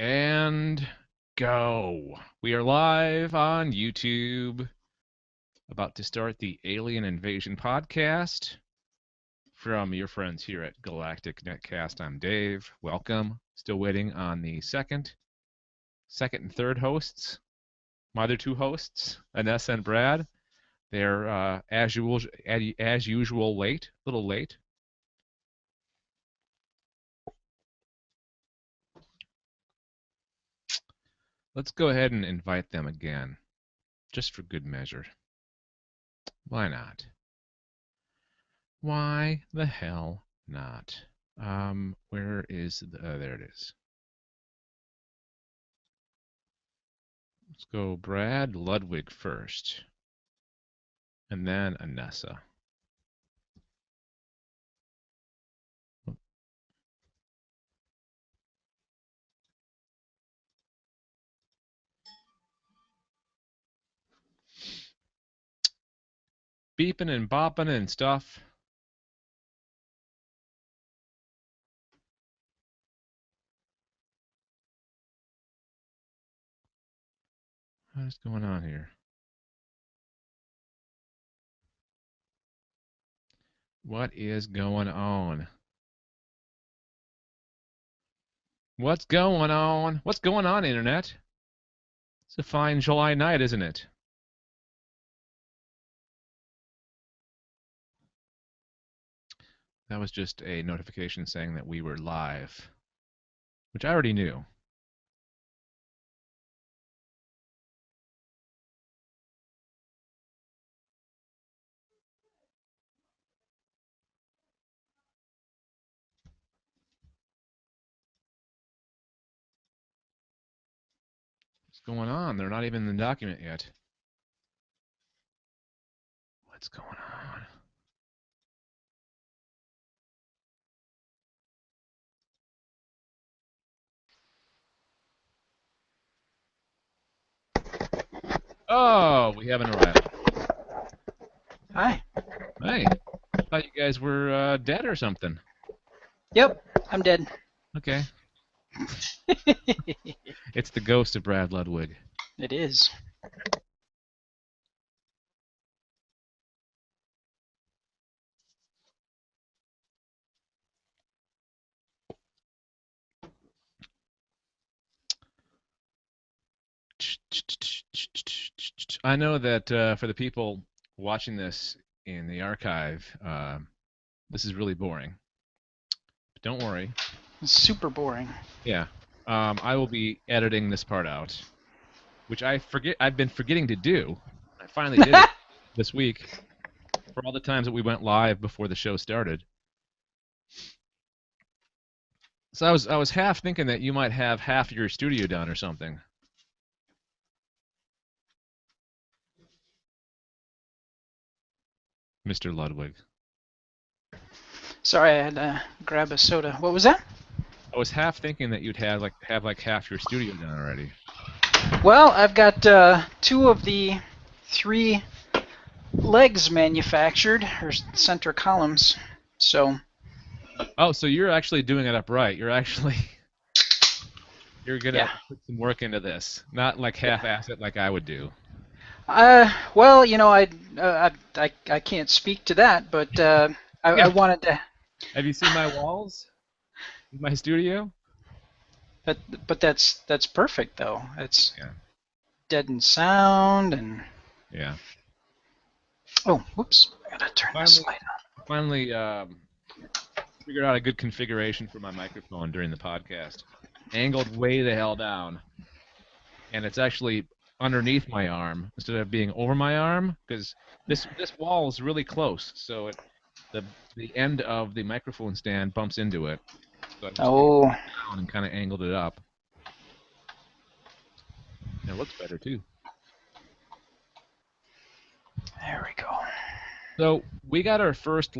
And go. We are live on YouTube, about to start the Alien Invasion podcast from your friends here at Galactic Netcast. I'm Dave. Welcome. Still waiting on the second and third hosts. My other two hosts, Anessa and Brad. They're as usual late, a little late. Let's go ahead and invite them again, just for good measure. Why not? Why the hell not? Where is there it is. Let's go Brad Ludwig first, and then Anessa. Beeping and bopping and stuff. What's going on here? What is going on? What's going on? What's going on, Internet? It's a fine July night, isn't it? That was just a notification saying that we were live, which I already knew. What's going on? They're not even in the document yet. What's going on? Oh, we have an arrival. Hi. Hey, I thought you guys were dead or something. Yep, I'm dead. Okay. It's the ghost of Brad Ludwig. It is. I know that for the people watching this in the archive, this is really boring. But don't worry. It's super boring. Yeah. I will be editing this part out, which I've been forgetting to do. I finally did it this week for all the times that we went live before the show started. So I was half thinking that you might have half your studio done or something. Mr. Ludwig. Sorry, I had to grab a soda. What was that? I was half thinking that you'd have like half your studio done already. Well, I've got two of the three legs manufactured, or center columns. So. Oh, so you're actually doing it upright. You're gonna put some work into this, not like half-ass it like I would do. Well, you know, I can't speak to that, but I wanted to. Have you seen my walls? My studio? But that's perfect though. It's deadened sound and. Yeah. Oh, whoops! I gotta turn this light on. Finally, figured out a good configuration for my microphone during the podcast. Angled way the hell down, and it's actually underneath my arm instead of being over my arm, because this wall is really close, so the end of the microphone stand bumps into it. So I just down and kind of angled it up. And it looks better too. There we go. So we got our first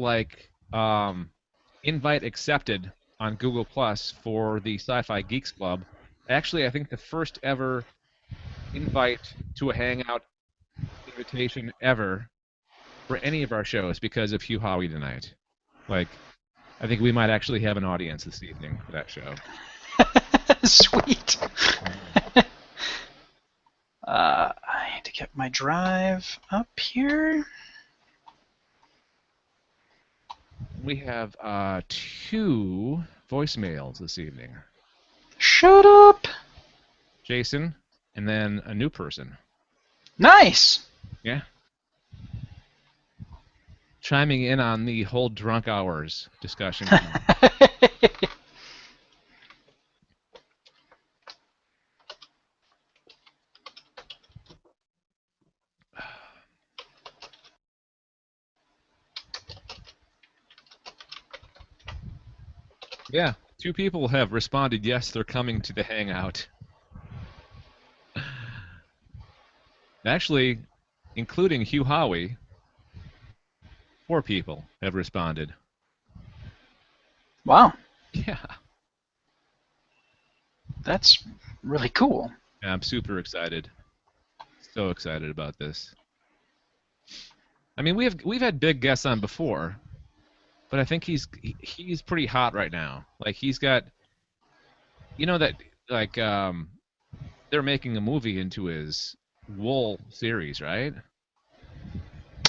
invite accepted on Google Plus for the Sci-Fi Geeks Club. Actually, I think the first ever invite to a hangout invitation ever for any of our shows because of Hugh Howey tonight. Like, I think we might actually have an audience this evening for that show. Sweet. I need to get my drive up here. We have 2 voicemails this evening. Shut up. Jason, and then a new person. Nice. Yeah. Chiming in on the whole drunk hours discussion. Yeah, 2 people have responded, yes, they're coming to the hangout. Actually, including Hugh Howey, 4 people have responded. Wow. Yeah. That's really cool. Yeah, I'm super excited. So excited about this. I mean, we've had big guests on before, but I think he's pretty hot right now. Like he's got, that like they're making a movie into his Wool series, right?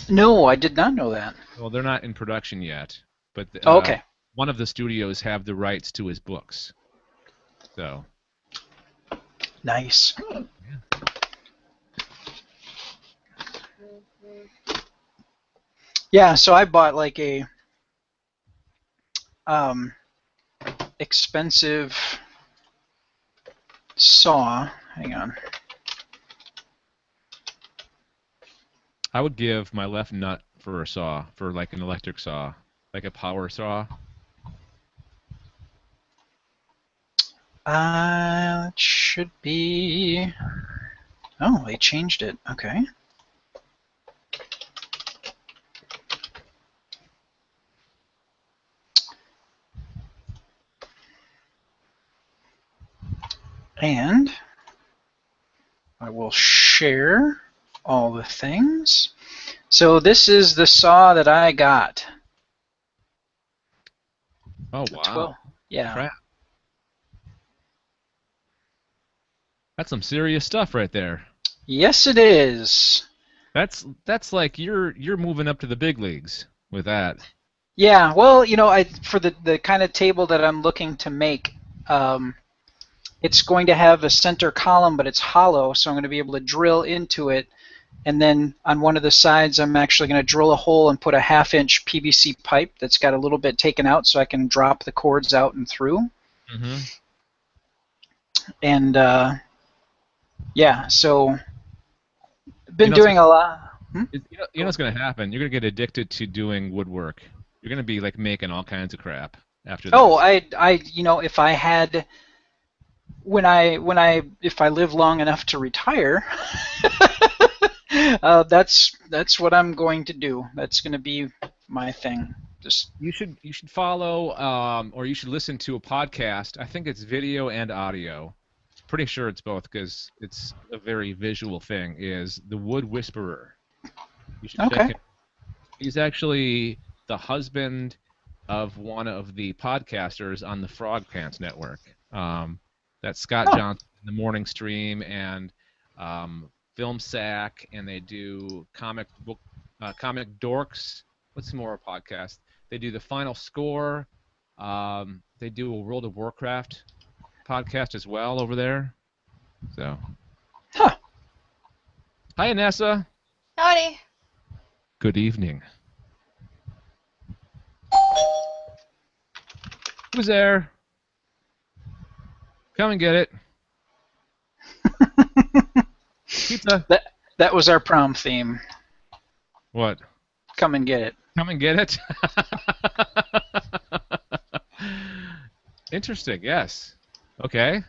No, I did not know that. Well, they're not in production yet, but Oh, okay. one of the studios have the rights to his books. So. Nice. Yeah. Yeah, so I bought like a expensive saw. Hang on. I would give my left nut for a saw, for like an electric saw, like a power saw. It should be. Oh, they changed it. Okay. And I will share all the things. So this is the saw that I got. Oh wow! Yeah. Crap. That's some serious stuff right there. Yes, it is. That's like you're moving up to the big leagues with that. Yeah. Well, for the kind of table that I'm looking to make, it's going to have a center column, but it's hollow, so I'm going to be able to drill into it. And then on one of the sides, I'm actually going to drill a hole and put a 1/2-inch PVC pipe that's got a little bit taken out so I can drop the cords out and through. Mm-hmm. And yeah, so been doing a lot. You know what's going to happen? You're going to get addicted to doing woodwork. You're going to be like making all kinds of crap after that. Oh, if I had, if I live long enough to retire, that's what I'm going to do. That's going to be my thing. You should follow or you should listen to a podcast. I think it's video and audio. Pretty sure it's both because it's a very visual thing. Is the Wood Whisperer? You should check it. He's actually the husband of one of the podcasters on the Frog Pants Network. That's Scott Johnson in the Morning Stream and Film Sack, and they do comic dorks. What's more a podcast? They do the Final Score. They do a World of Warcraft podcast as well over there. So. Huh. Hi, Anessa. Howdy. Good evening. Who's there? Come and get it. Pizza. That was our prom theme. What? Come and get it. Come and get it. Interesting. Yes. Okay.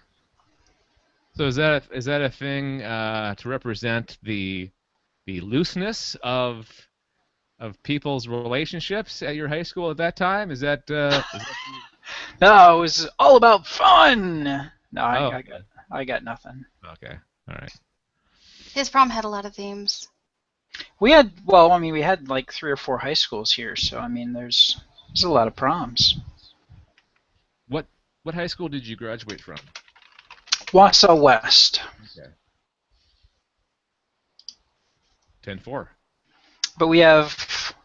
So is that a thing to represent the looseness of people's relationships at your high school at that time? Is that? No, it was all about fun. No, Oh. I got nothing. Okay. All right. His prom had a lot of themes. We had like 3 or 4 high schools here, so I mean, there's a lot of proms. What high school did you graduate from? Wausau West. Okay. 10-4. But we have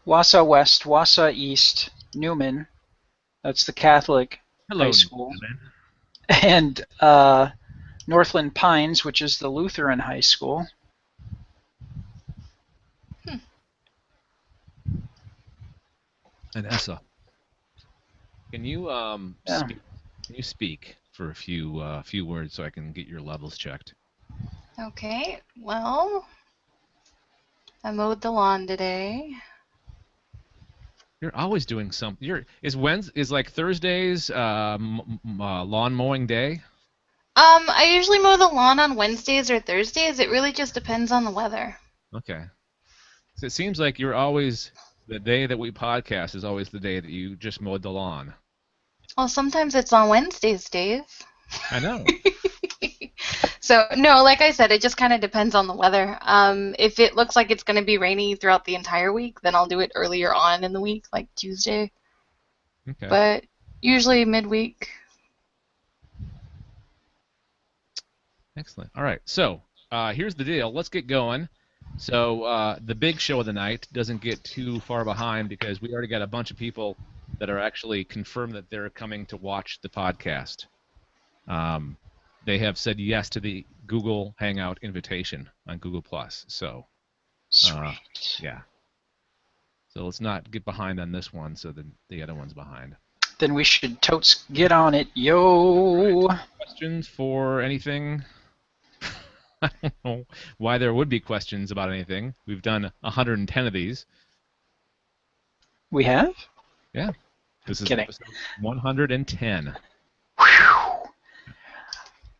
Wausau West, Wausau East, Newman. That's the Catholic Hello, high school. Newman. And Northland Pines, which is the Lutheran high school. And Essa. Can you speak for a few words so I can get your levels checked? Okay, well, I mowed the lawn today. You're always doing something. Is like Thursdays lawn mowing day? I usually mow the lawn on Wednesdays or Thursdays. It really just depends on the weather. Okay. So it seems like you're always the day that we podcast is always the day that you just mowed the lawn. Well, sometimes it's on Wednesdays, Dave. I know. So, no, like I said, it just kind of depends on the weather. If it looks like it's going to be rainy throughout the entire week, then I'll do it earlier on in the week, like Tuesday. Okay. But usually midweek. Excellent. All right. So here's the deal. Let's get going. So the big show of the night doesn't get too far behind because we already got a bunch of people that are actually confirmed that they're coming to watch the podcast. They have said yes to the Google Hangout invitation on Google+. So, Sweet. yeah. So let's not get behind on this one so that the other one's behind. Then we should totes get on it, yo. Right. Questions for anything? I don't know why there would be questions about anything. We've done 110 of these. We have? Yeah. This is Kidding. episode 110.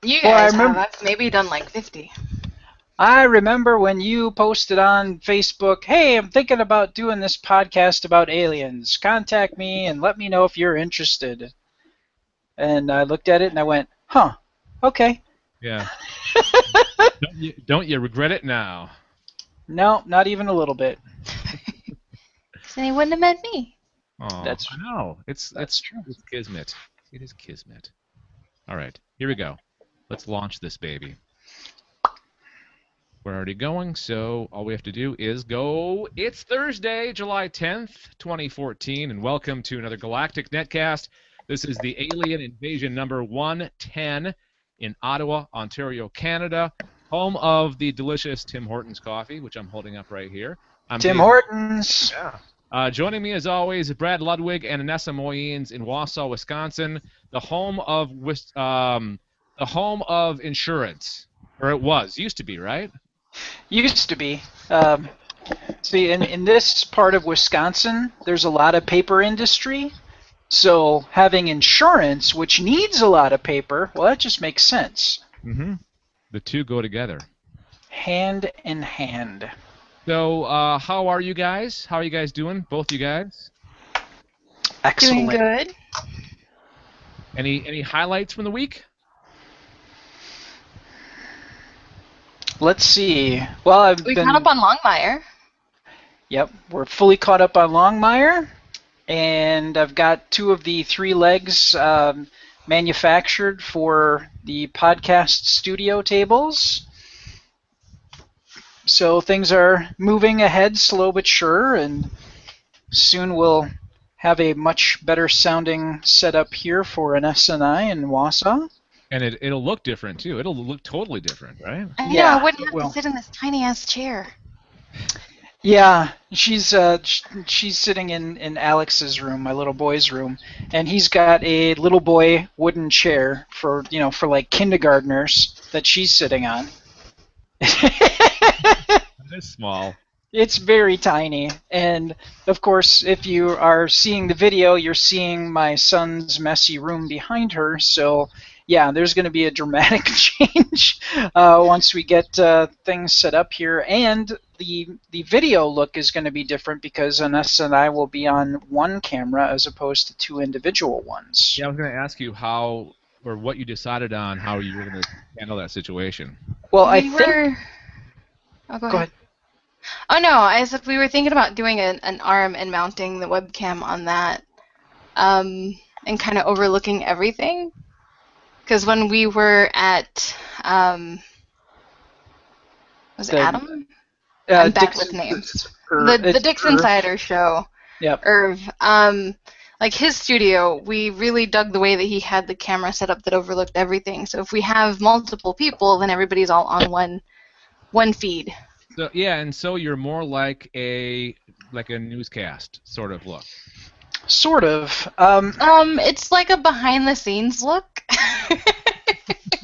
You Well, I guys remember- have. I've maybe done like 50. I remember when you posted on Facebook, hey, I'm thinking about doing this podcast about aliens. Contact me and let me know if you're interested. And I looked at it and I went, huh, okay. Yeah. Don't you regret it now? No, not even a little bit. Then he wouldn't have met me. Oh, That's- I know. That's true. It's kismet. It is kismet. All right, here we go. Let's launch this baby. We're already going, so all we have to do is go. It's Thursday, July 10th, 2014, and welcome to another Galactic Netcast. This is the Alien Invasion number 110 in Ottawa, Ontario, Canada, home of the delicious Tim Hortons coffee, which I'm holding up right here. I'm Tim Dave- Hortons. Yeah. Joining me, as always, Brad Ludwig and Anessa Moyens in Wausau, Wisconsin, the home of insurance, or it used to be, right? Used to be. See, in this part of Wisconsin, there's a lot of paper industry. So having insurance, which needs a lot of paper, well, that just makes sense. Mm-hmm. The two go together. Hand in hand. So, how are you guys? How are you guys doing? Both you guys? Excellent. Doing good. Any highlights from the week? Let's see. Well, I've We been. caught up on Longmire. Yep, we're fully caught up on Longmire, and I've got 2 of the 3 legs manufactured for the podcast studio tables. So things are moving ahead, slow but sure, and soon we'll have a much better sounding setup here for an SNI in Wausau. And it'll look different too. It'll look totally different, right? I know, Yeah, I wouldn't it have will. to sit in this tiny ass chair. Yeah, she's sitting in Alex's room, my little boy's room, and he's got a little boy wooden chair for like kindergartners that she's sitting on. It is small. It's very tiny, and of course, if you are seeing the video, you're seeing my son's messy room behind her. So, yeah, there's going to be a dramatic change once we get things set up here, and the video look is going to be different because Anessa and I will be on one camera as opposed to 2 individual ones. Yeah, I was going to ask you how or what you decided on how you were going to handle that situation. Well, I We think. were... Oh, Go ahead. Oh, no, I said we were thinking about doing an arm and mounting the webcam on that and kind of overlooking everything. Because when we were at, was it The- Adam? I'm bad with Dixon- names. or The it's Dix Irv. Insider show. Yep. Irv. Like his studio, we really dug the way that he had the camera set up that overlooked everything. So if we have multiple people, then everybody's all on one feed. So yeah, and so you're more like a newscast sort of look. Sort of. It's like a behind the scenes look.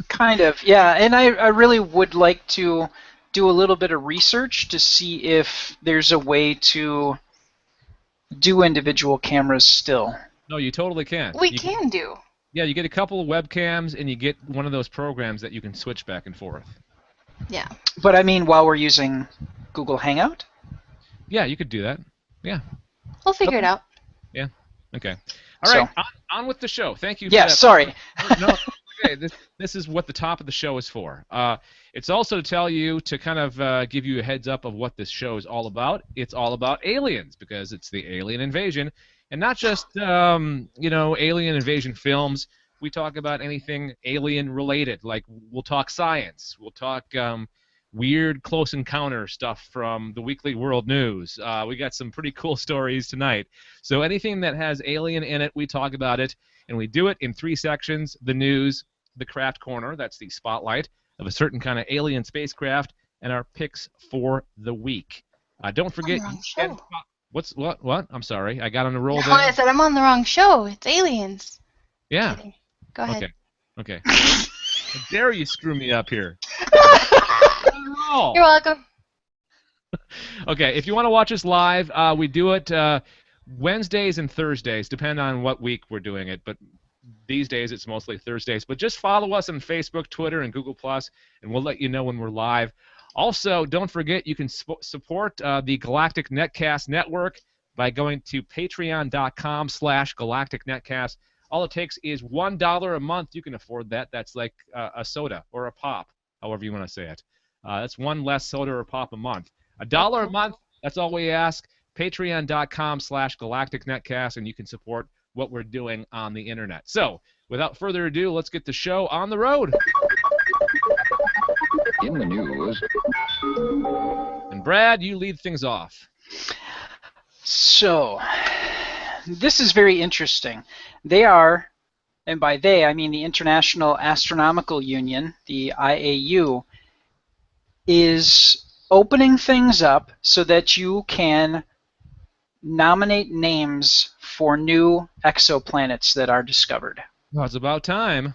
Kind of, yeah. And I really would like to do a little bit of research to see if there's a way to do individual cameras still. No, you totally can. We You can do. Yeah, you get a couple of webcams, and you get one of those programs that you can switch back and forth. Yeah. But I mean, while we're using Google Hangout? Yeah, you could do that. Yeah. We'll figure it out. Okay. All right, on with the show. Thank you for Yeah, that. sorry. No, okay, this is what the top of the show is for. It's also to tell you, to kind of give you a heads up of what this show is all about. It's all about aliens, because it's the alien invasion, and not just alien invasion films. We talk about anything alien related. Like, we'll talk science. We'll talk weird close encounter stuff from the Weekly World News. We got some pretty cool stories tonight. So anything that has alien in it, we talk about it, and we do it in 3 sections: the news, the craft corner, that's the spotlight of a certain kind of alien spacecraft, and our picks for the week. Don't forget. On the wrong show. What? I'm sorry. I got on a roll No, there. I said I'm on the wrong show. It's aliens. Yeah. Kidding. Go ahead. Okay. How dare you screw me up here? You're welcome. Okay, if you want to watch us live, we do it Wednesdays and Thursdays, depending on what week we're doing it. But these days it's mostly Thursdays. But just follow us on Facebook, Twitter, and Google+, and we'll let you know when we're live. Also, don't forget you can support the Galactic Netcast Network by going to patreon.com/Galactic Netcast. All it takes is $1 a month. You can afford that. That's like a soda or a pop, however you want to say it. That's one less soda or pop a month. $1 a month, that's all we ask. Patreon.com/Galactic Netcast, and you can support what we're doing on the internet. So, without further ado, let's get the show on the road. In the news. And Brad, you lead things off. So, this is very interesting. They are, and by they I mean the International Astronomical Union, the IAU, is opening things up so that you can nominate names for new exoplanets that are discovered. Well, it's about time.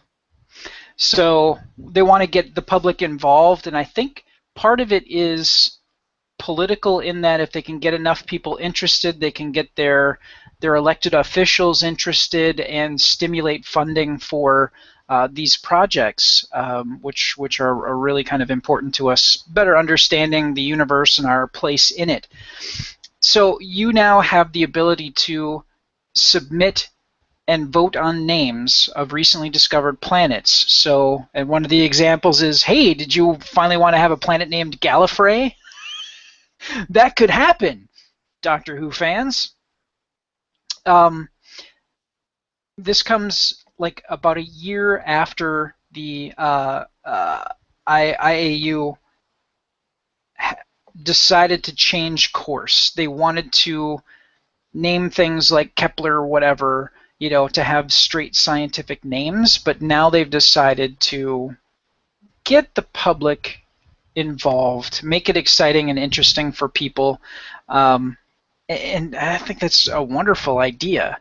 So they want to get the public involved, and I think part of it is political, in that if they can get enough people interested, they can get their elected officials interested and stimulate funding for these projects, which are really kind of important to us, better understanding the universe and our place in it. So you now have the ability to submit and vote on names of recently discovered planets. So, and one of the examples is, hey, did you finally want to have a planet named Gallifrey? That could happen, Doctor Who fans. This comes like about a year after the IAU decided to change course. They wanted to name things like Kepler or whatever, to have straight scientific names, but now they've decided to get the public involved, make it exciting and interesting for people, and I think that's a wonderful idea.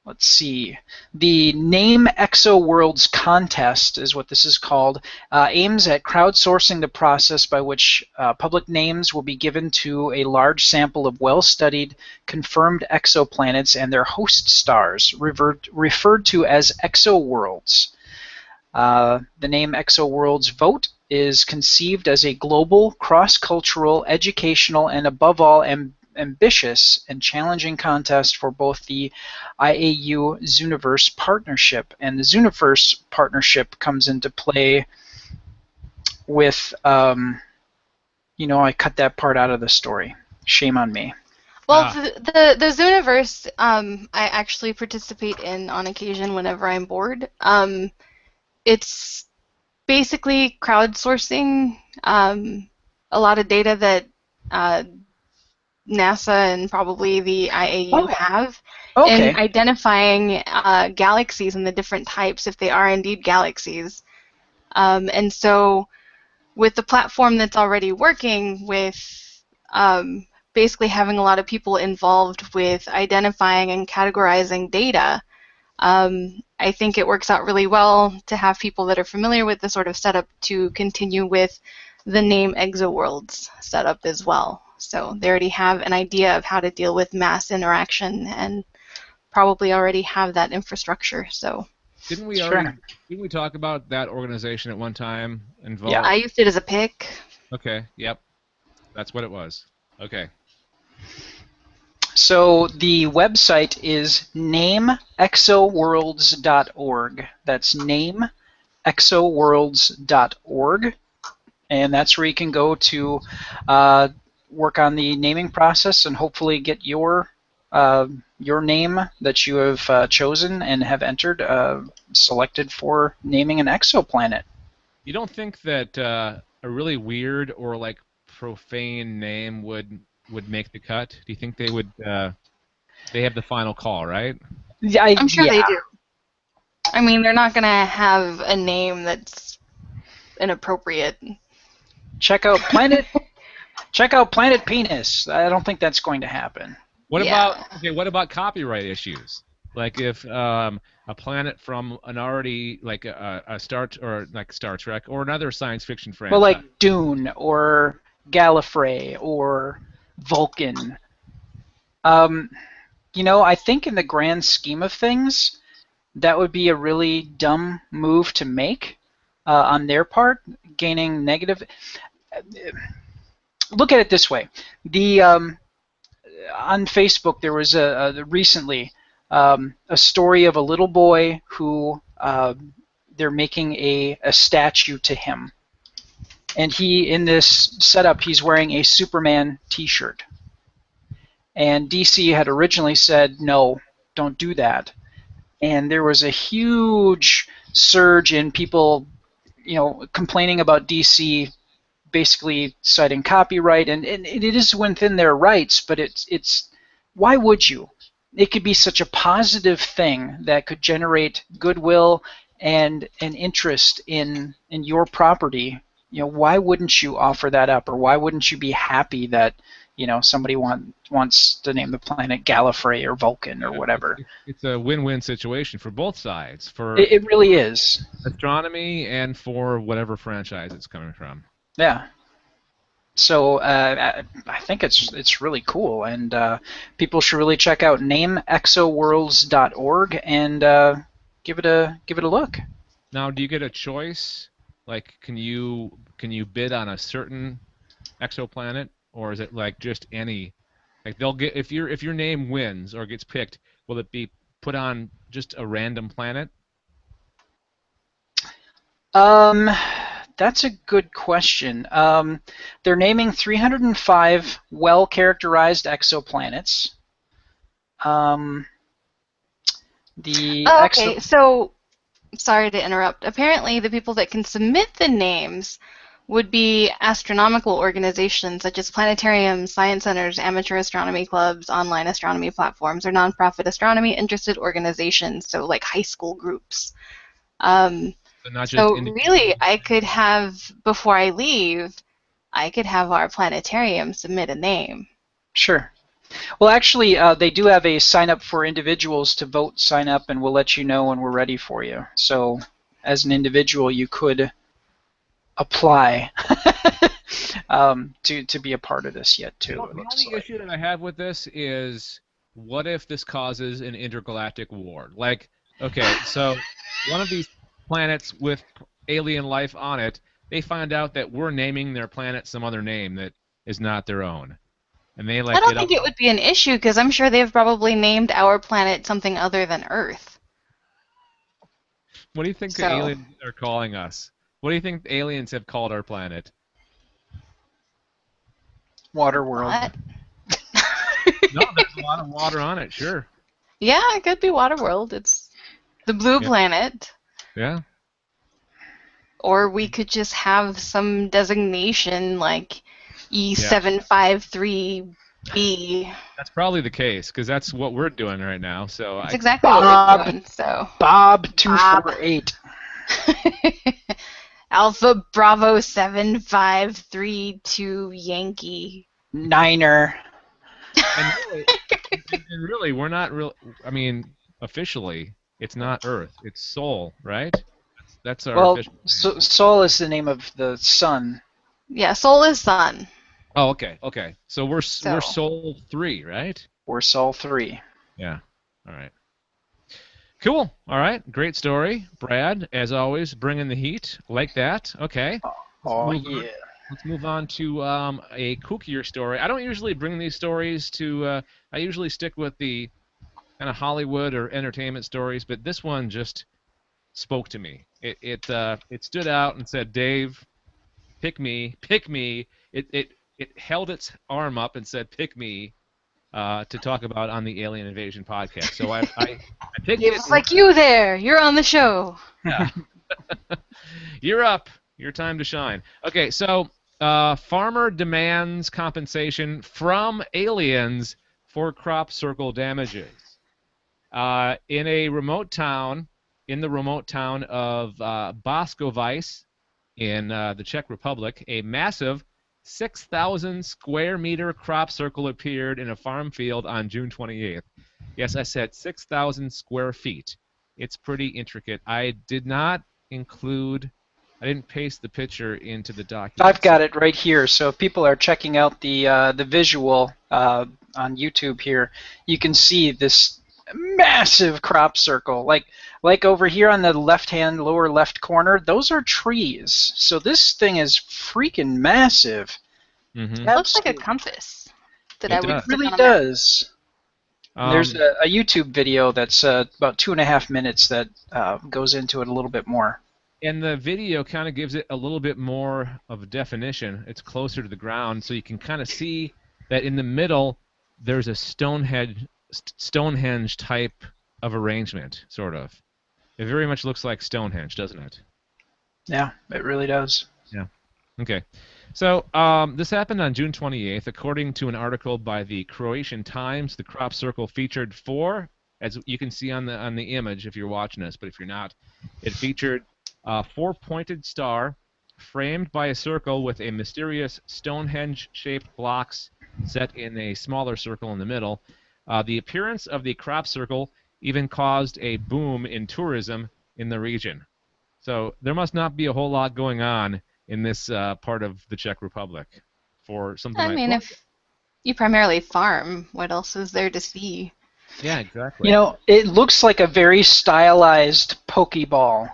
Let's see. The Name ExoWorlds contest is what this is called. Aims at crowdsourcing the process by which public names will be given to a large sample of well-studied, confirmed exoplanets and their host stars, referred to as ExoWorlds. The Name ExoWorlds vote is conceived as a global, cross-cultural, educational, and above all, ambitious and challenging contest for both the IAU Zooniverse partnership. And the Zooniverse partnership comes into play with, I cut that part out of the story. Shame on me. Well, Ah. the Zooniverse, I actually participate in on occasion whenever I'm bored. It's basically crowdsourcing a lot of data that uh, NASA and probably the IAU Oh, have in okay. identifying galaxies and the different types, if they are indeed galaxies. And so, with the platform that's already working with basically having a lot of people involved with identifying and categorizing data, I think it works out really well to have people that are familiar with the sort of setup to continue with the name ExoWorlds setup as well. So they already have an idea of how to deal with mass interaction and probably already have that infrastructure. So Didn't we Sure. already? Didn't we talk about that organization at one time? Yeah. I used it as a pick. Okay. Yep. That's what it was. Okay. So the website is nameexoworlds.org. That's nameexoworlds.org, and that's where you can go to work on the naming process and hopefully get your name that you have chosen and have entered selected for naming an exoplanet. You don't think that a really weird or like profane name would make the cut? Do you think they would? They have the final call, right? Yeah, I'm sure they do. I mean, they're not going to have a name that's inappropriate. check out Planet Penis. I don't think that's going to happen. What Yeah. about What about copyright issues? Like if a planet from an already like a Star Trek or another science fiction franchise. Well, like Dune or Gallifrey or Vulcan. I think in the grand scheme of things, that would be a really dumb move to make on their part, gaining negative. Look at it this way: on Facebook there was recently a story of a little boy who they're making a statue to him, and in this setup he's wearing a Superman T-shirt. And DC had originally said, no, don't do that. And there was a huge surge in people, complaining about DC basically citing copyright, and it is within their rights, but it's why would you? It could be such a positive thing that could generate goodwill and an interest in your property. Why wouldn't you offer that up, or why wouldn't you be happy that somebody wants to name the planet Gallifrey or Vulcan or whatever? It's a win-win situation for both sides, for It really is. astronomy and for whatever franchise it's coming from. Yeah. So I think it's really cool, and people should really check out nameexoworlds.org and give it a look. Now, do you get a choice? Like, can you bid on a certain exoplanet, or is it like just any? Like they'll get if your name wins or gets picked, will it be put on just a random planet? That's a good question. They're naming 305 well-characterized exoplanets. Okay, so sorry to interrupt. Apparently, the people that can submit the names would be astronomical organizations such as planetariums, science centers, amateur astronomy clubs, online astronomy platforms, or nonprofit astronomy interested organizations, so like high school groups. So really, I could have, before I leave, I could have our planetarium submit a name. Sure. Well, actually, they do have a sign up for individuals to vote, sign up, and we'll let you know when we're ready for you. So as an individual, you could apply to be a part of this yet, too. The only issue that I have with this is, what if this causes an intergalactic war? Like, okay, so one of these planets with alien life on it, they find out that we're naming their planet some other name that is not their own. And they like I don't think it would be an issue, because I'm sure they've probably named our planet something other than Earth. What do you think the aliens are calling us? What do you think the aliens have called our planet? Waterworld. No, there's a lot of water on it, sure. Yeah, it could be Waterworld. It's the blue planet. Yeah. Or we could just have some designation like E753B. That's probably the case, because that's what we're doing right now. So That's exactly what we're doing. So Bob 248. Alpha Bravo 7532 Yankee. Niner. And really, we're not real. I mean, officially, it's not Earth. It's Sol, right? That's our official name. Sol is the name of the sun. Yeah, Sol is sun. Oh, okay. So we're Sol 3, right? We're Sol 3. Yeah. All right. Cool. All right. Great story, Brad. As always, bringing the heat like that. Okay. Let's move on to a kookier story. I don't usually bring these stories to. I usually stick with the kind of Hollywood or entertainment stories, but this one just spoke to me. It stood out and said, "Dave, pick me, pick me." It held its arm up and said, "Pick me," to talk about on the Alien Invasion podcast. So I picked it. It's like you there. You're on the show. Yeah. You're up. Your time to shine. Okay, so farmer demands compensation from aliens for crop circle damages. In the remote town of Boskovice in the Czech Republic, a massive 6,000 square meter crop circle appeared in a farm field on June 28th. Yes, I said 6,000 square feet. It's pretty intricate. I didn't paste the picture into the document. I've got it right here. So if people are checking out the visual on YouTube here, you can see this massive crop circle. Like over here on the left-hand lower left corner, those are trees. So this thing is freaking massive. Mm-hmm. It looks like a compass. It really does. There's a YouTube video that's about 2.5 minutes that goes into it a little bit more. And the video kind of gives it a little bit more of a definition. It's closer to the ground, so you can kind of see that in the middle there's a Stonehenge type of arrangement, sort of. It very much looks like Stonehenge, doesn't it? Yeah, it really does. Yeah. Okay. So this happened on June 28th. According to an article by the Croatian Times, the crop circle featured 4, as you can see on the image if you're watching this, but if you're not, it featured a 4-pointed star framed by a circle with a mysterious Stonehenge-shaped blocks set in a smaller circle in the middle. The appearance of the crop circle even caused a boom in tourism in the region. So there must not be a whole lot going on in this part of the Czech Republic for something like that. I mean, if you primarily farm, what else is there to see? Yeah, exactly. You know, it looks like a very stylized Pokeball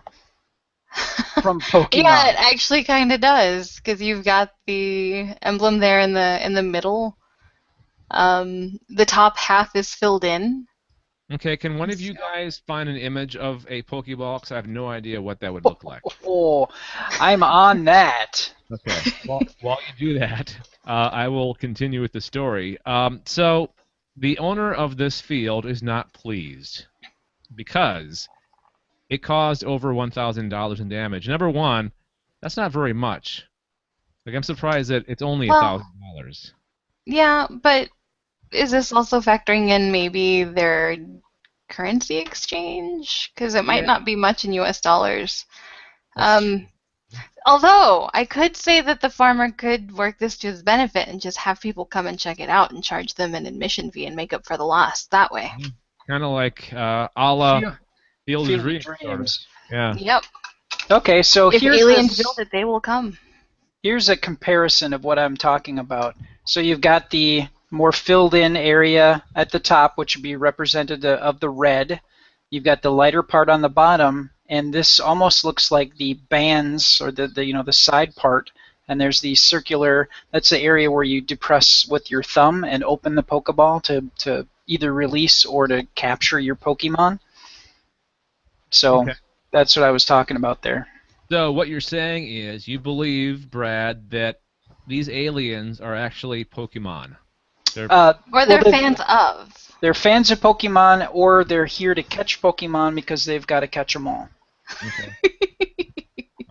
from Pokemon. Yeah, it actually kind of does, because you've got the emblem there in the middle. The top half is filled in. Okay, can one of you guys find an image of a Pokeball? Because I have no idea what that would look like. Oh, I'm on that. Okay, well, while you do that, I will continue with the story. So the owner of this field is not pleased because it caused over $1,000 in damage. Number one, that's not very much. Like, I'm surprised that it's only $1,000. Yeah, but is this also factoring in maybe their currency exchange? Because it might not be much in US dollars. Although, I could say that the farmer could work this to his benefit and just have people come and check it out and charge them an admission fee and make up for the loss that way. Kind of like a la Field of Dreams. Sort of. Yeah. Yep. Okay, so if aliens build it, they will come. Here's a comparison of what I'm talking about. So you've got the more filled-in area at the top, which would be representative of the red. You've got the lighter part on the bottom, and this almost looks like the bands or the side part. And there's the circular. That's the area where you depress with your thumb and open the Pokeball to either release or to capture your Pokemon. So that's what I was talking about there. So what you're saying is you believe, Brad, that these aliens are actually Pokemon. They're Or they're fans of. They're fans of Pokemon, or they're here to catch Pokemon because they've got to catch them all. okay.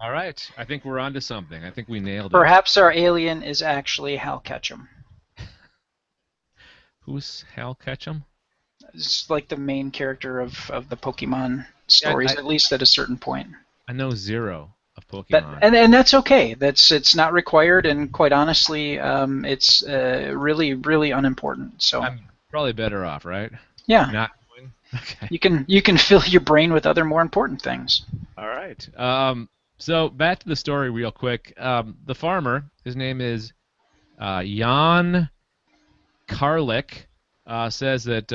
All right. I think we're onto something. I think we nailed it. Perhaps our alien is actually Hal Ketchum. Who's Hal Ketchum? It's like the main character of the Pokemon stories, at least at a certain point. I know zero of Pokemon. And that's okay. It's not required, and quite honestly, it's really, really unimportant. So I'm probably better off, right? Yeah. Not knowing? Okay. You can fill your brain with other more important things. All right. So back to the story real quick. The farmer, his name is Jan Karlik, says that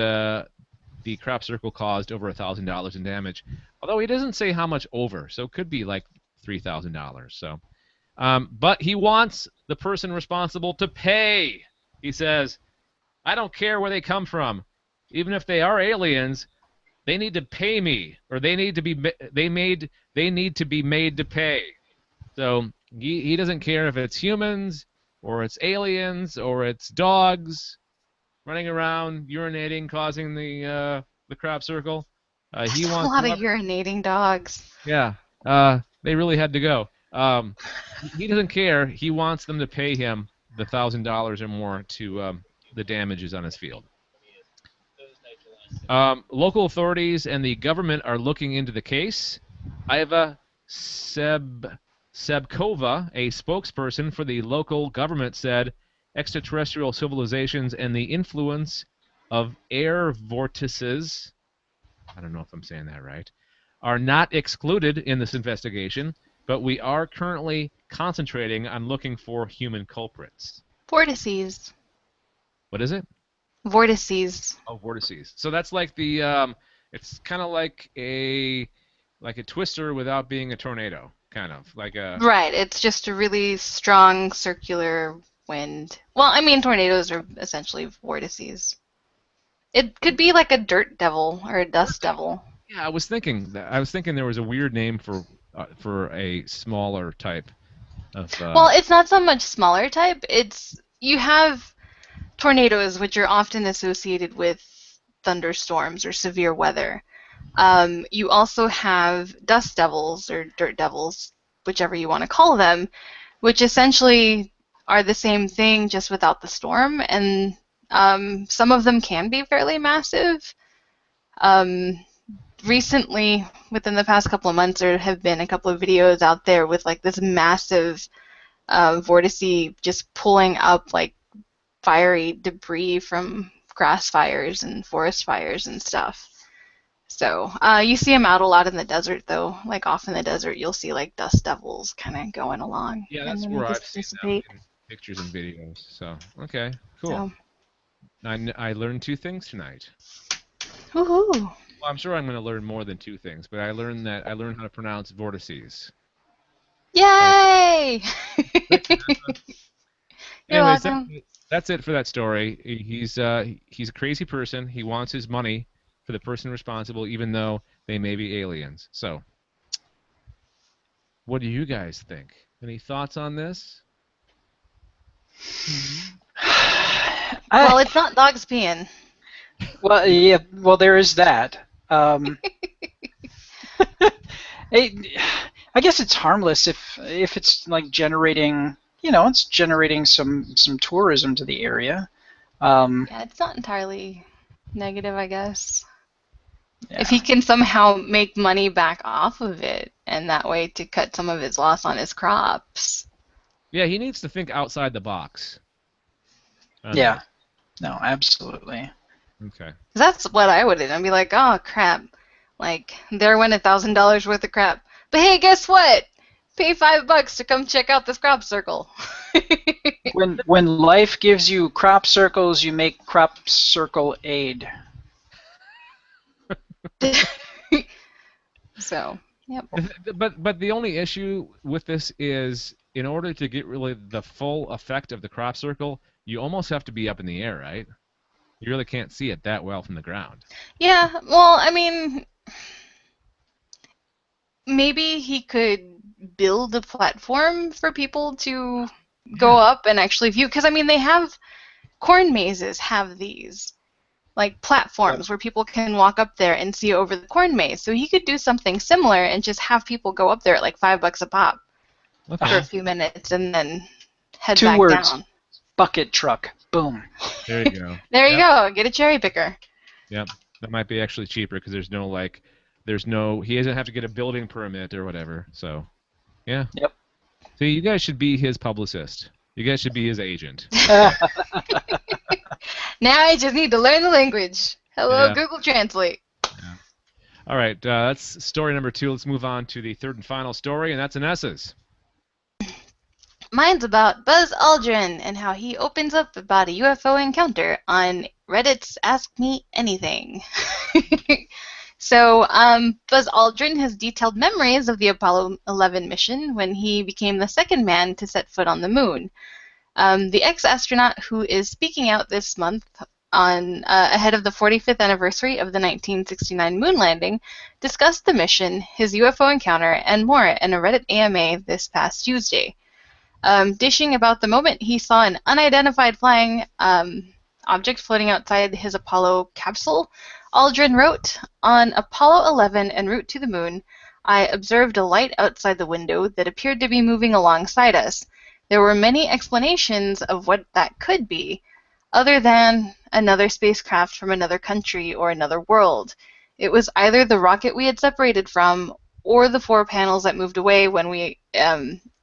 the crop circle caused over $1,000 in damage, although he doesn't say how much over, so it could be like $3,000. So, but he wants the person responsible to pay. He says, "I don't care where they come from, even if they are aliens. They need to pay me, or they need to be made to pay." So he doesn't care if it's humans or it's aliens or it's dogs running around urinating, causing the crop circle. He wants a lot of urinating dogs. Yeah, they really had to go. He doesn't care. He wants them to pay him the $1,000 or more to the damages on his field. Local authorities and the government are looking into the case. Iva Sebkova, a spokesperson for the local government, said extraterrestrial civilizations and the influence of air vortices, I don't know if I'm saying that right, are not excluded in this investigation, but we are currently concentrating on looking for human culprits. Vortices. What is it? Vortices. Oh, vortices. So that's like the it's kind of like a twister without being a tornado, kind of like a. Right. It's just a really strong circular wind. Well, I mean, tornadoes are essentially vortices. It could be like a dirt devil or a dust devil. Yeah, I was thinking there was a weird name for a smaller type of. Well, it's not so much smaller type. You have tornadoes, which are often associated with thunderstorms or severe weather. You also have dust devils or dirt devils, whichever you want to call them, which essentially are the same thing just without the storm, and some of them can be fairly massive. Recently, within the past couple of months, there have been a couple of videos out there with like this massive vortice just pulling up like fiery debris from grass fires and forest fires and stuff. So you see them out a lot in the desert, though. Like off in the desert, you'll see like dust devils kind of going along. Yeah, that's where I've seen them in pictures and videos. So okay, cool. So. I learned 2 things tonight. Woohoo! Well, I'm sure I'm going to learn more than 2 things, but I learned how to pronounce vortices. Yay! Anyways, that's it for that story. He's a crazy person. He wants his money for the person responsible, even though they may be aliens. So, what do you guys think? Any thoughts on this? Well, it's not dogs peeing. Well, yeah. Well, there is that. I guess it's harmless if it's like generating, it's generating some tourism to the area. Yeah, it's not entirely negative, I guess. Yeah. If he can somehow make money back off of it, and that way to cut some of his loss on his crops. Yeah, he needs to think outside the box. Yeah. No, absolutely. Okay. That's what I would do. I'd be like, oh, crap. Like, there went $1,000 worth of crap. But hey, guess what? Pay $5 to come check out this crop circle. When life gives you crop circles, you make crop circle aid. So, yep. But the only issue with this is, in order to get really the full effect of the crop circle, you almost have to be up in the air, right? You really can't see it that well from the ground. Yeah, well, I mean, maybe he could build a platform for people to go up and actually view, because I mean they have corn mazes have these, like platforms where people can walk up there and see over the corn maze. So he could do something similar and just have people go up there at like $5 a pop for a few minutes and then head 2 back words. down. Bucket truck. Boom. There you go. There you go. Get a cherry picker. Yep. That might be actually cheaper because he doesn't have to get a building permit or whatever. So, yeah. Yep. So you guys should be his publicist. You guys should be his agent. Now I just need to learn the language. Hello, Yeah. Google Translate. Yeah. All right, that's story number 2. Let's move on to the third and final story, and that's Anessa's. Mine's about Buzz Aldrin and how he opens up about a UFO encounter on Reddit's Ask Me Anything. So, Buzz Aldrin has detailed memories of the Apollo 11 mission when he became the second man to set foot on the moon. The ex-astronaut who is speaking out this month on ahead of the 45th anniversary of the 1969 moon landing discussed the mission, his UFO encounter, and more in a Reddit AMA this past Tuesday. Dishing about the moment he saw an unidentified flying object floating outside his Apollo capsule, Aldrin wrote, "On Apollo 11 en route to the moon, I observed a light outside the window that appeared to be moving alongside us. There were many explanations of what that could be, other than another spacecraft from another country or another world. It was either the rocket we had separated from or the 4 panels that moved away when we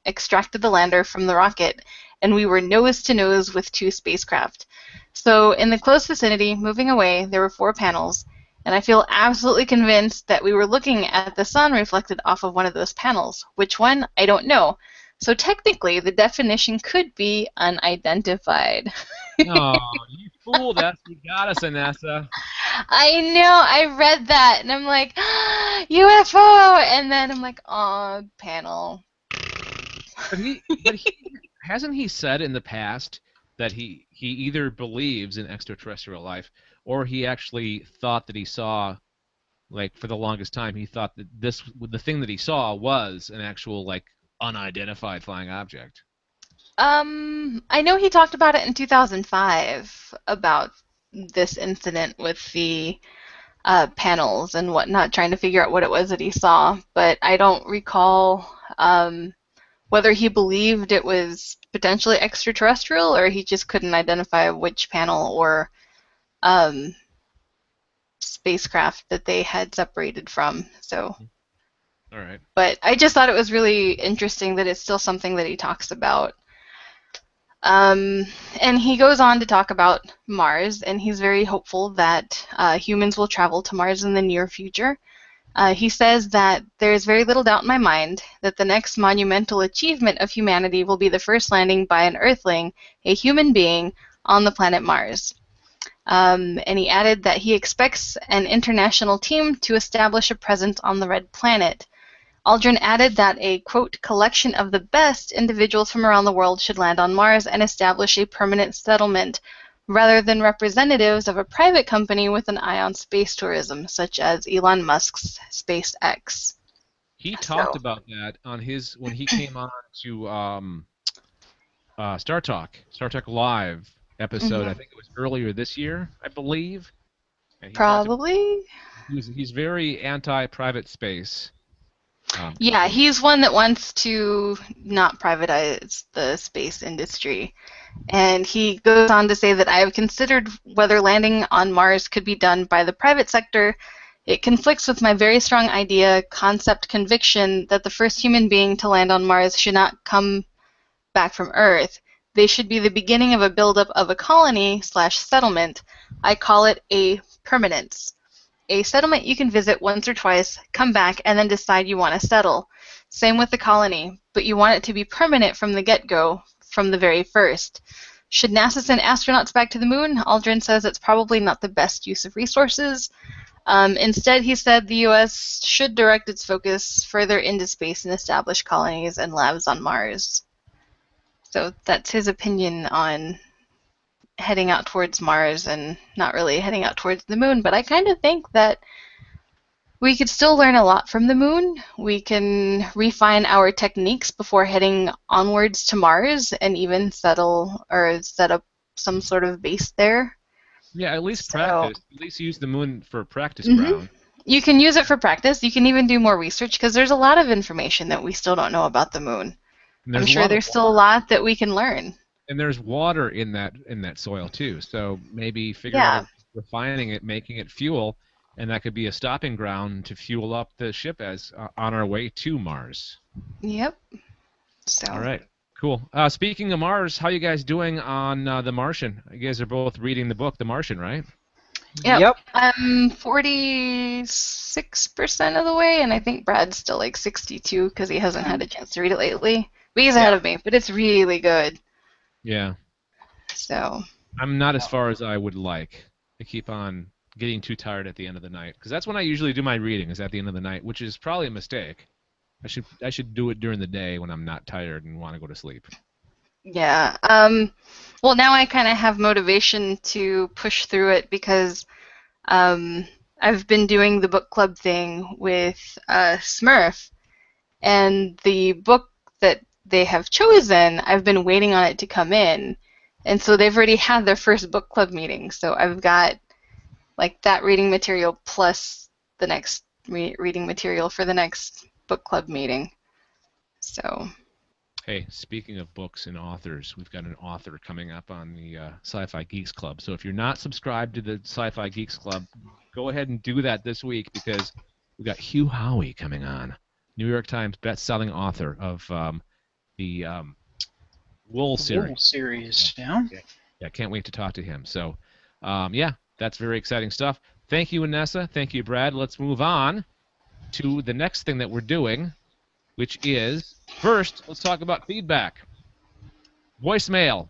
extracted the lander from the rocket, and we were nose to nose with 2 spacecraft. So in the close vicinity, moving away, there were 4 panels, and I feel absolutely convinced that we were looking at the sun reflected off of one of those panels. Which one? I don't know. So technically, the definition could be unidentified." Oh, you fooled us. You got us, Anessa. I know. I read that, and I'm like, UFO! And then I'm like, oh, panel. But he hasn't he said in the past that he either believes in extraterrestrial life or he actually thought that he saw, like, for the longest time, he thought that the thing that he saw was an actual, like, unidentified flying object. I know he talked about it in 2005 about this incident with the panels and whatnot, trying to figure out what it was that he saw, but I don't recall whether he believed it was potentially extraterrestrial or he just couldn't identify which panel or spacecraft that they had separated from. So, all right. But I just thought it was really interesting that it's still something that he talks about. And he goes on to talk about Mars, and he's very hopeful that humans will travel to Mars in the near future. He says that there's very little doubt in my mind that the next monumental achievement of humanity will be the first landing by an Earthling, a human being, on the planet Mars. And he added that he expects an international team to establish a presence on the Red Planet. Aldrin added that a, quote, collection of the best individuals from around the world should land on Mars and establish a permanent settlement, rather than representatives of a private company with an eye on space tourism, such as Elon Musk's SpaceX. He talked about that on when he came on to Star Talk Live episode. I think it was earlier this year, I believe. And Probably. He's very anti-private space. Yeah, he's one that wants to not privatize the space industry. And he goes on to say that I have considered whether landing on Mars could be done by the private sector. It conflicts with my very strong concept conviction that the first human being to land on Mars should not come back from Earth. They should be the beginning of a buildup of a colony/settlement. I call it a permanence. A settlement you can visit once or twice, come back, and then decide you want to settle. Same with the colony, but you want it to be permanent from the get-go, from the very first. Should NASA send astronauts back to the moon? Aldrin says it's probably not the best use of resources. Instead, he said the U.S. should direct its focus further into space and establish colonies and labs on Mars. So that's his opinion on heading out towards Mars and not really heading out towards the moon. But I kind of think that we could still learn a lot from the moon. We can refine our techniques before heading onwards to Mars and even set up some sort of base there. Yeah, at least So- practice. At least use the moon for practice Mhm. ground. You can use it for practice. You can even do more research because there's a lot of information that we still don't know about the moon. And I'm there's a sure lot of there's still a lot that we can learn. And there's water in that soil too. So maybe figure out refining it, making it fuel, and that could be a stopping ground to fuel up the ship as on our way to Mars. Yep. So. All right, cool. Speaking of Mars, how you guys doing on The Martian? You guys are both reading the book The Martian, right? Yep. I'm 46% of the way, and I think Brad's still like 62 because he hasn't had a chance to read it lately. But he's ahead of me, but it's really good. Yeah. So. I'm not as far as I would like. I keep on getting too tired at the end of the night because that's when I usually do my reading, is at the end of the night, which is probably a mistake. I should do it during the day when I'm not tired and want to go to sleep. Yeah. Well, now I kind of have motivation to push through it because I've been doing the book club thing with Smurf, and the book that they have chosen, I've been waiting on it to come in, and so they've already had their first book club meeting. So I've got like that reading material plus the next reading material for the next book club meeting. So. Hey, speaking of books and authors, we've got an author coming up on the Sci-Fi Geeks Club. So if you're not subscribed to the Sci-Fi Geeks Club, go ahead and do that this week because we've got Hugh Howey coming on, New York Times best-selling author of the Wool series. Wool series, yeah. Yeah, can't wait to talk to him. So, yeah, that's very exciting stuff. Thank you, Anessa. Thank you, Brad. Let's move on to the next thing that we're doing, which is, first, let's talk about feedback. Voicemail.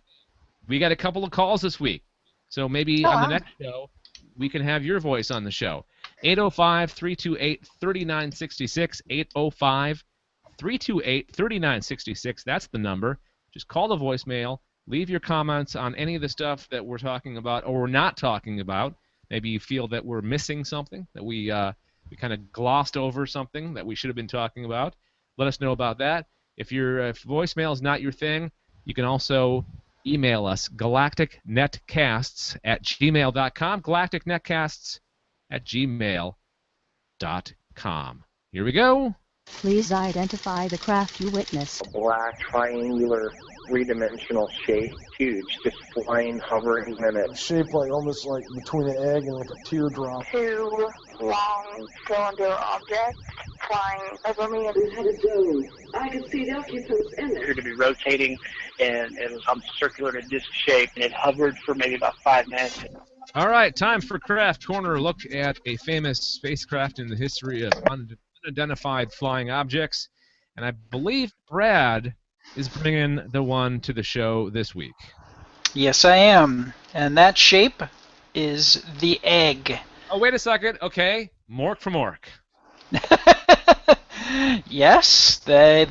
We got a couple of calls this week, so maybe on the next show, we can have your voice on the show. 805-328-3966, 805-328-3966. That's the number. Just call the voicemail. Leave your comments on any of the stuff that we're talking about or we're not talking about. Maybe you feel that we're missing something, that we kind of glossed over something that we should have been talking about. Let us know about that. If voicemail is not your thing, you can also email us, galacticnetcasts@gmail.com, galacticnetcasts@gmail.com. Here we go. Please identify the craft you witnessed. A black, triangular, three-dimensional shape, huge, just flying, hovering in it. Shaped like almost like between an egg and like a teardrop. Two long cylinder objects flying over me. It had a dome. I could see the occupants in It it. appeared to be rotating, and it was circular in a disc shape, and it hovered for maybe about 5 minutes. All right, time for Craft Corner. A look at a famous spacecraft in the history of unidentified flying objects. And I believe Brad is bringing the one to the show this week. Yes, I am. And that shape is the egg. Oh, wait a second. Okay, Mork for Mork. Yes, the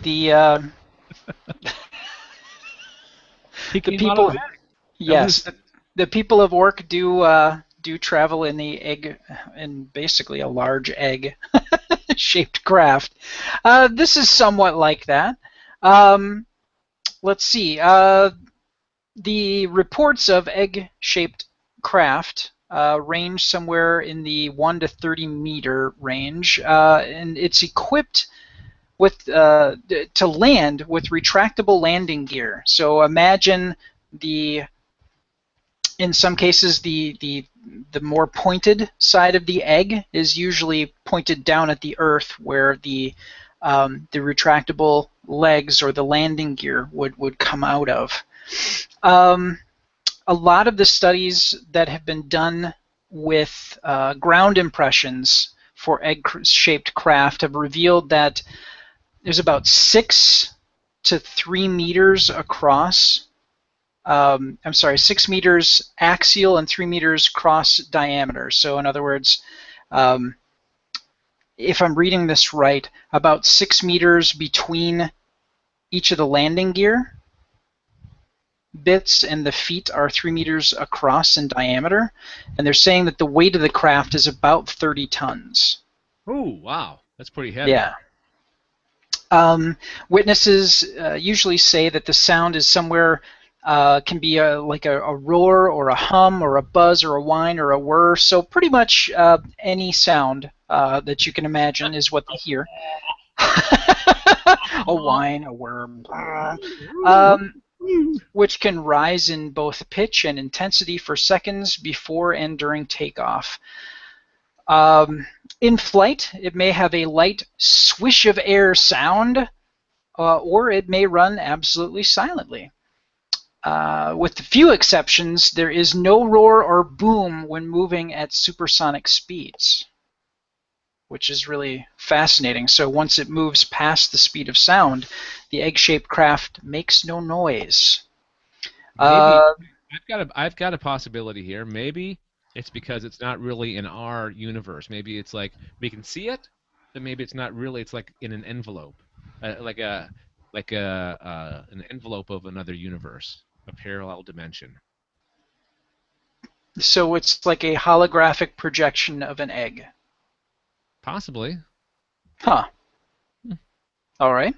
He came people. out of the bag. Yes, the people of Orc do travel in the egg, in basically a large egg shaped craft. This is somewhat like that. Let's see. The reports of egg-shaped craft range somewhere in the 1 to 30 meter range, and it's equipped with to land with retractable landing gear. So imagine in some cases the more pointed side of the egg is usually pointed down at the Earth, where the retractable legs or the landing gear would come out of. A lot of the studies that have been done with ground impressions for egg-shaped craft have revealed that there's about 6 to 3 meters across. 6 meters axial and 3 meters cross diameter. So in other words, if I'm reading this right, about 6 meters between each of the landing gear bits, and the feet are 3 meters across in diameter. And they're saying that the weight of the craft is about 30 tons. Oh, wow. That's pretty heavy. Yeah. Witnesses usually say that the sound is somewhere Can be like a roar or a hum or a buzz or a whine or a whir. So pretty much any sound that you can imagine is what they hear. A whine, a whir, which can rise in both pitch and intensity for seconds before and during takeoff. In flight, it may have a light swish of air sound, or it may run absolutely silently. With few exceptions, there is no roar or boom when moving at supersonic speeds, which is really fascinating. So once it moves past the speed of sound, the egg-shaped craft makes no noise. Maybe I've got a possibility here. Maybe it's because it's not really in our universe. Maybe it's like we can see it, but maybe it's not really. It's like in an envelope, like an envelope of another universe, a parallel dimension. So it's like a holographic projection of an egg. Possibly. Huh. All right.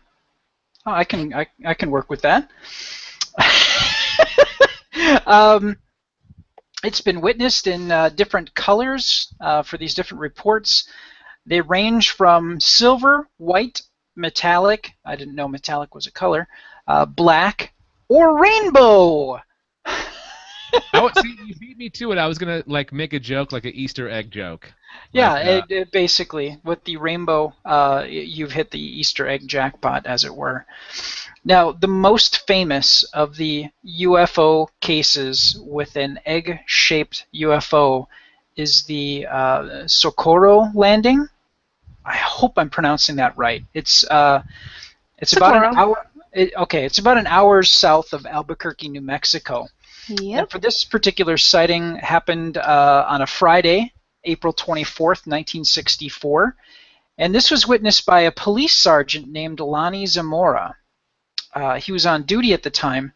Oh, I can work with that. It's been witnessed in different colors for these different reports. They range from silver, white, metallic. I didn't know metallic was a color. Black, or rainbow. See, you beat me to it. I was gonna like make a joke, like an Easter egg joke. Yeah, it basically, with the rainbow, you've hit the Easter egg jackpot, as it were. Now, the most famous of the UFO cases with an egg-shaped UFO is the Socorro landing. I hope I'm pronouncing that right. It's about an hour. It's about an hour south of Albuquerque, New Mexico. Yep. And for this particular sighting, happened on a Friday, April 24th, 1964, and this was witnessed by a police sergeant named Lonnie Zamora. He was on duty at the time,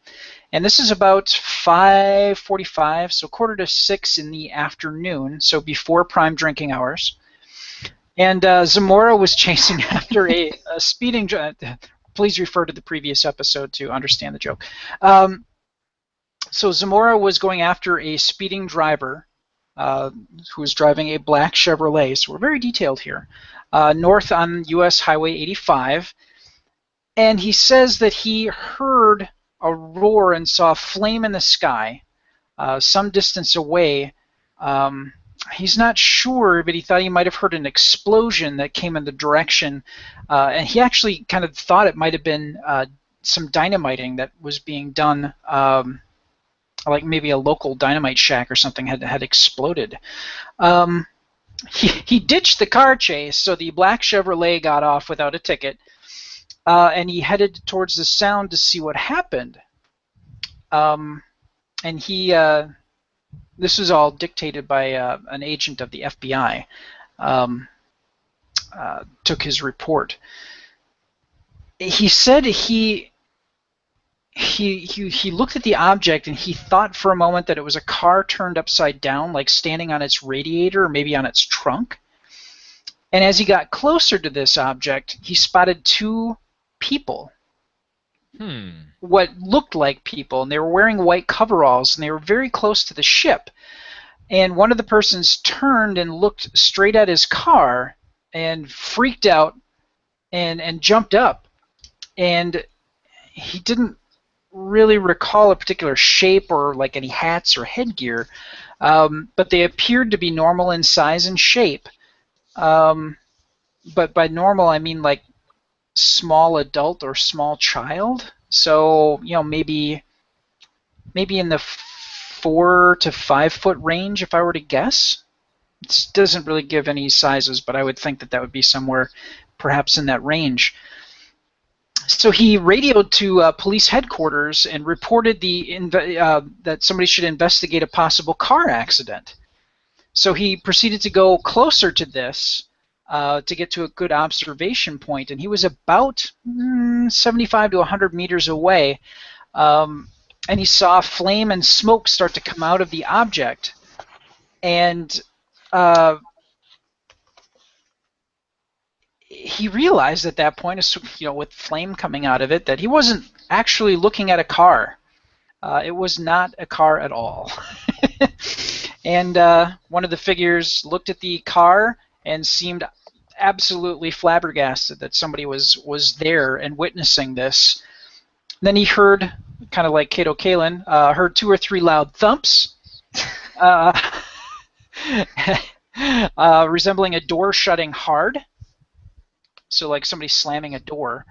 and this is about 5:45, so 5:45 in the afternoon, so before prime drinking hours. And Zamora was chasing after a speeding driver. Please refer to the previous episode to understand the joke. So Zamora was going after a speeding driver who was driving a black Chevrolet, so we're very detailed here, north on U.S. Highway 85. And he says that he heard a roar and saw a flame in the sky some distance away. He's not sure, but he thought he might have heard an explosion that came in the direction. And he actually kind of thought it might have been some dynamiting that was being done, like maybe a local dynamite shack or something had exploded. He ditched the car chase, so the black Chevrolet got off without a ticket. And he headed towards the sound to see what happened. And this was all dictated by an agent of the FBI. Took his report. He said he looked at the object and he thought for a moment that it was a car turned upside down, like standing on its radiator or maybe on its trunk. And as he got closer to this object, he spotted two people. What looked like people, and they were wearing white coveralls, and they were very close to the ship. And one of the persons turned and looked straight at his car and freaked out and jumped up. And he didn't really recall a particular shape or like any hats or headgear, but they appeared to be normal in size and shape. But by normal, I mean like small adult or small child. So, maybe in the 4 to 5 foot range, if I were to guess. It doesn't really give any sizes, but I would think that would be somewhere perhaps in that range. So he radioed to police headquarters and reported that somebody should investigate a possible car accident. So he proceeded to go closer to this to get to a good observation point, and he was about 75 to 100 meters away, and he saw flame and smoke start to come out of the object. And he realized at that point, with flame coming out of it, that he wasn't actually looking at a car. It was not a car at all. And one of the figures looked at the car and seemed absolutely flabbergasted that somebody was there and witnessing this. Then he heard, kind of like Kato Kalin, heard 2 or 3 loud thumps, resembling a door shutting hard, so like somebody slamming a door.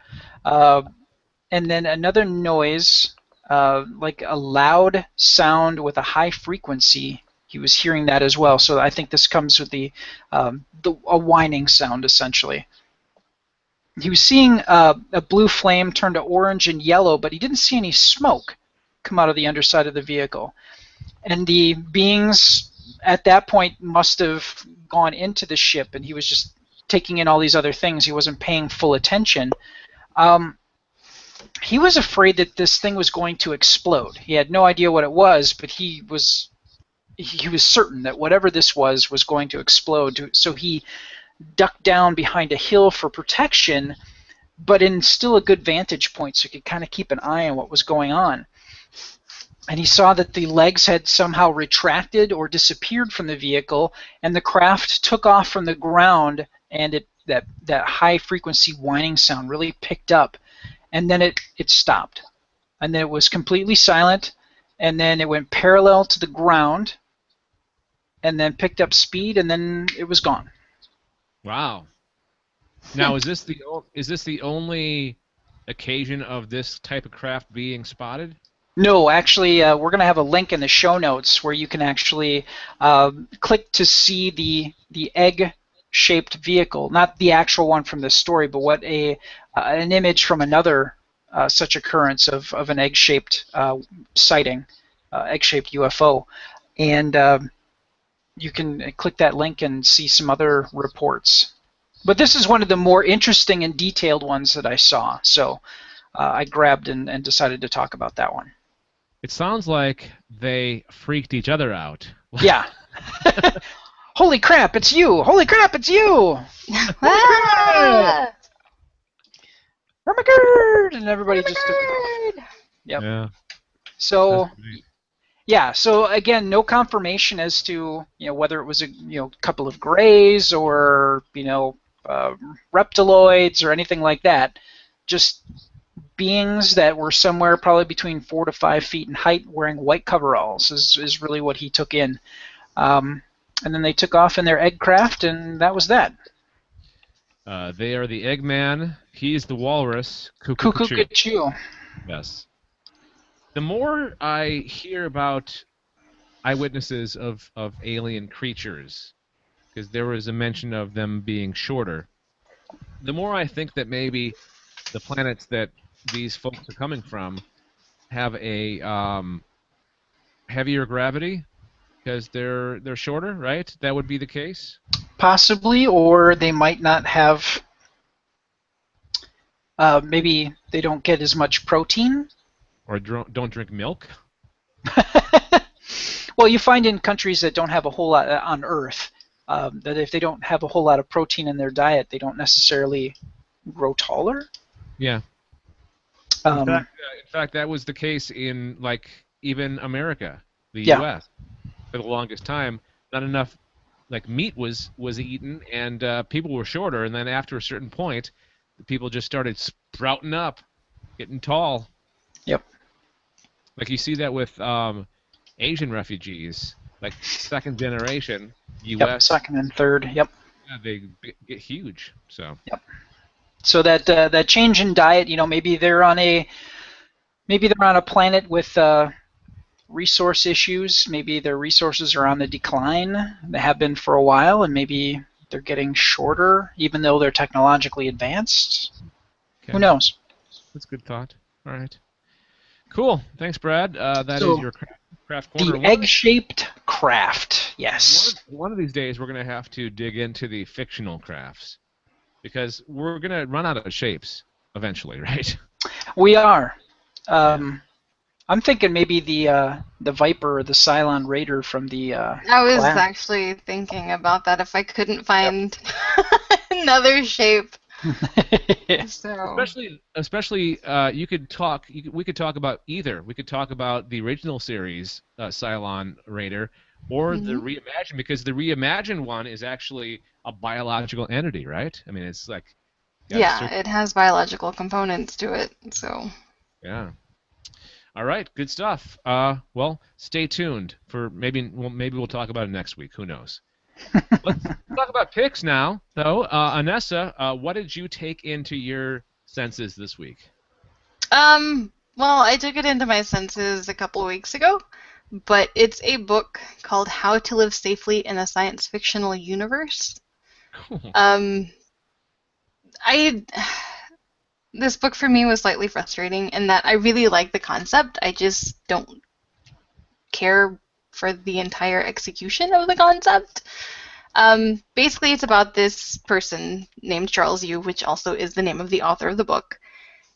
And then another noise, like a loud sound with a high frequency. He was hearing that as well. So I think this comes with a whining sound, essentially. He was seeing a blue flame turn to orange and yellow, but he didn't see any smoke come out of the underside of the vehicle. And the beings at that point must have gone into the ship, and he was just taking in all these other things. He wasn't paying full attention. He was afraid that this thing was going to explode. He had no idea what it was, but he was certain that whatever this was going to explode. So he ducked down behind a hill for protection, but in still a good vantage point, so he could kind of keep an eye on what was going on. And he saw that the legs had somehow retracted or disappeared from the vehicle, and the craft took off from the ground, and that high-frequency whining sound really picked up. And then it stopped. And then it was completely silent, and then it went parallel to the ground, and then picked up speed, and then it was gone. Wow. Now, is this the only occasion of this type of craft being spotted? No, actually, we're going to have a link in the show notes where you can actually click to see the egg-shaped vehicle, not the actual one from this story, but what an image from another such occurrence of an egg-shaped sighting, egg-shaped UFO, and you can click that link and see some other reports. But this is one of the more interesting and detailed ones that I saw, so I grabbed and decided to talk about that one. It sounds like they freaked each other out. Yeah. Holy crap, it's you! Holy crap, it's you! Ah! Hermigerd! And everybody just took it off. Yep. Yeah. So, yeah. So again, no confirmation as to whether it was a couple of greys or reptiloids or anything like that. Just beings that were somewhere probably between 4 to 5 feet in height, wearing white coveralls is really what he took in. And then they took off in their egg craft, and that was that. They are the Eggman. He's the walrus. Cuckoo. Yes. The more I hear about eyewitnesses of alien creatures, because there was a mention of them being shorter, the more I think that maybe the planets that these folks are coming from have a heavier gravity, because they're shorter, right? That would be the case? Possibly, or they might not have... maybe they don't get as much protein? Or don't drink milk? Well, you find in countries that don't have a whole lot on Earth, that if they don't have a whole lot of protein in their diet, they don't necessarily grow taller. Yeah. In fact, that was the case in even America, the U.S. For the longest time. Not enough meat was eaten, and people were shorter. And then after a certain point, the people just started sprouting up, getting tall. Yep. You see that with Asian refugees, second generation U.S. Yep, second and third. Yep. Yeah, they get huge. So. Yep. So that change in diet, maybe they're on a planet with resource issues. Maybe their resources are on the decline. They have been for a while, and maybe they're getting shorter, even though they're technologically advanced. Okay. Who knows? That's a good thought. All right. Cool. Thanks, Brad. That is your craft corner. The egg-shaped craft, yes. One of these days, we're going to have to dig into the fictional crafts, because we're going to run out of shapes eventually, right? We are. I'm thinking maybe the Viper or the Cylon Raider from the. I was actually thinking about that if I couldn't find another shape. So Especially, we could talk about either. We could talk about the original series, Cylon Raider, or the Mhm. reimagined, because the reimagined one is actually a biological entity, right? I mean, it's like got a yeah, circle. it has biological components to it. So Yeah. All right, good stuff. Well, stay tuned for maybe we'll talk about it next week. Who knows? Let's talk about picks now, though. Anessa, what did you take into your senses this week? well, I took it into my senses a couple of weeks ago, but it's a book called How to Live Safely in a Science Fictional Universe. Cool. I this book for me was slightly frustrating in that I really like the concept. I just don't care for the entire execution of the concept. Basically, it's about this person named Charles Yu, which also is the name of the author of the book,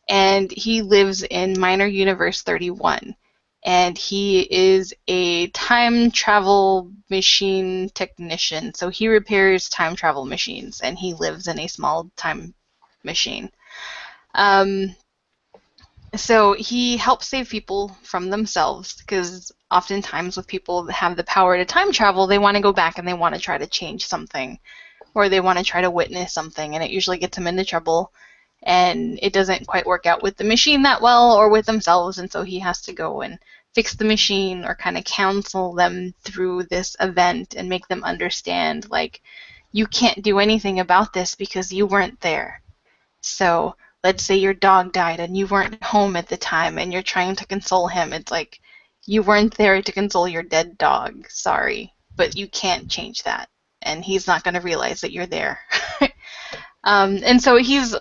and he lives in Minor Universe 31. And he is a time travel machine technician. So he repairs time travel machines, and he lives in a small time machine. So he helps save people from themselves, because oftentimes with people that have the power to time travel, they want to go back and they want to try to change something, or they want to try to witness something, and it usually gets them into trouble, and it doesn't quite work out with the machine that well or with themselves, and so he has to go and fix the machine or kind of counsel them through this event and make them understand, like, you can't do anything about this because you weren't there. So let's say your dog died and you weren't home at the time and you're trying to console him. It's like, you weren't there to console your dead dog. Sorry, but you can't change that. And he's not going to realize that you're there. And so he's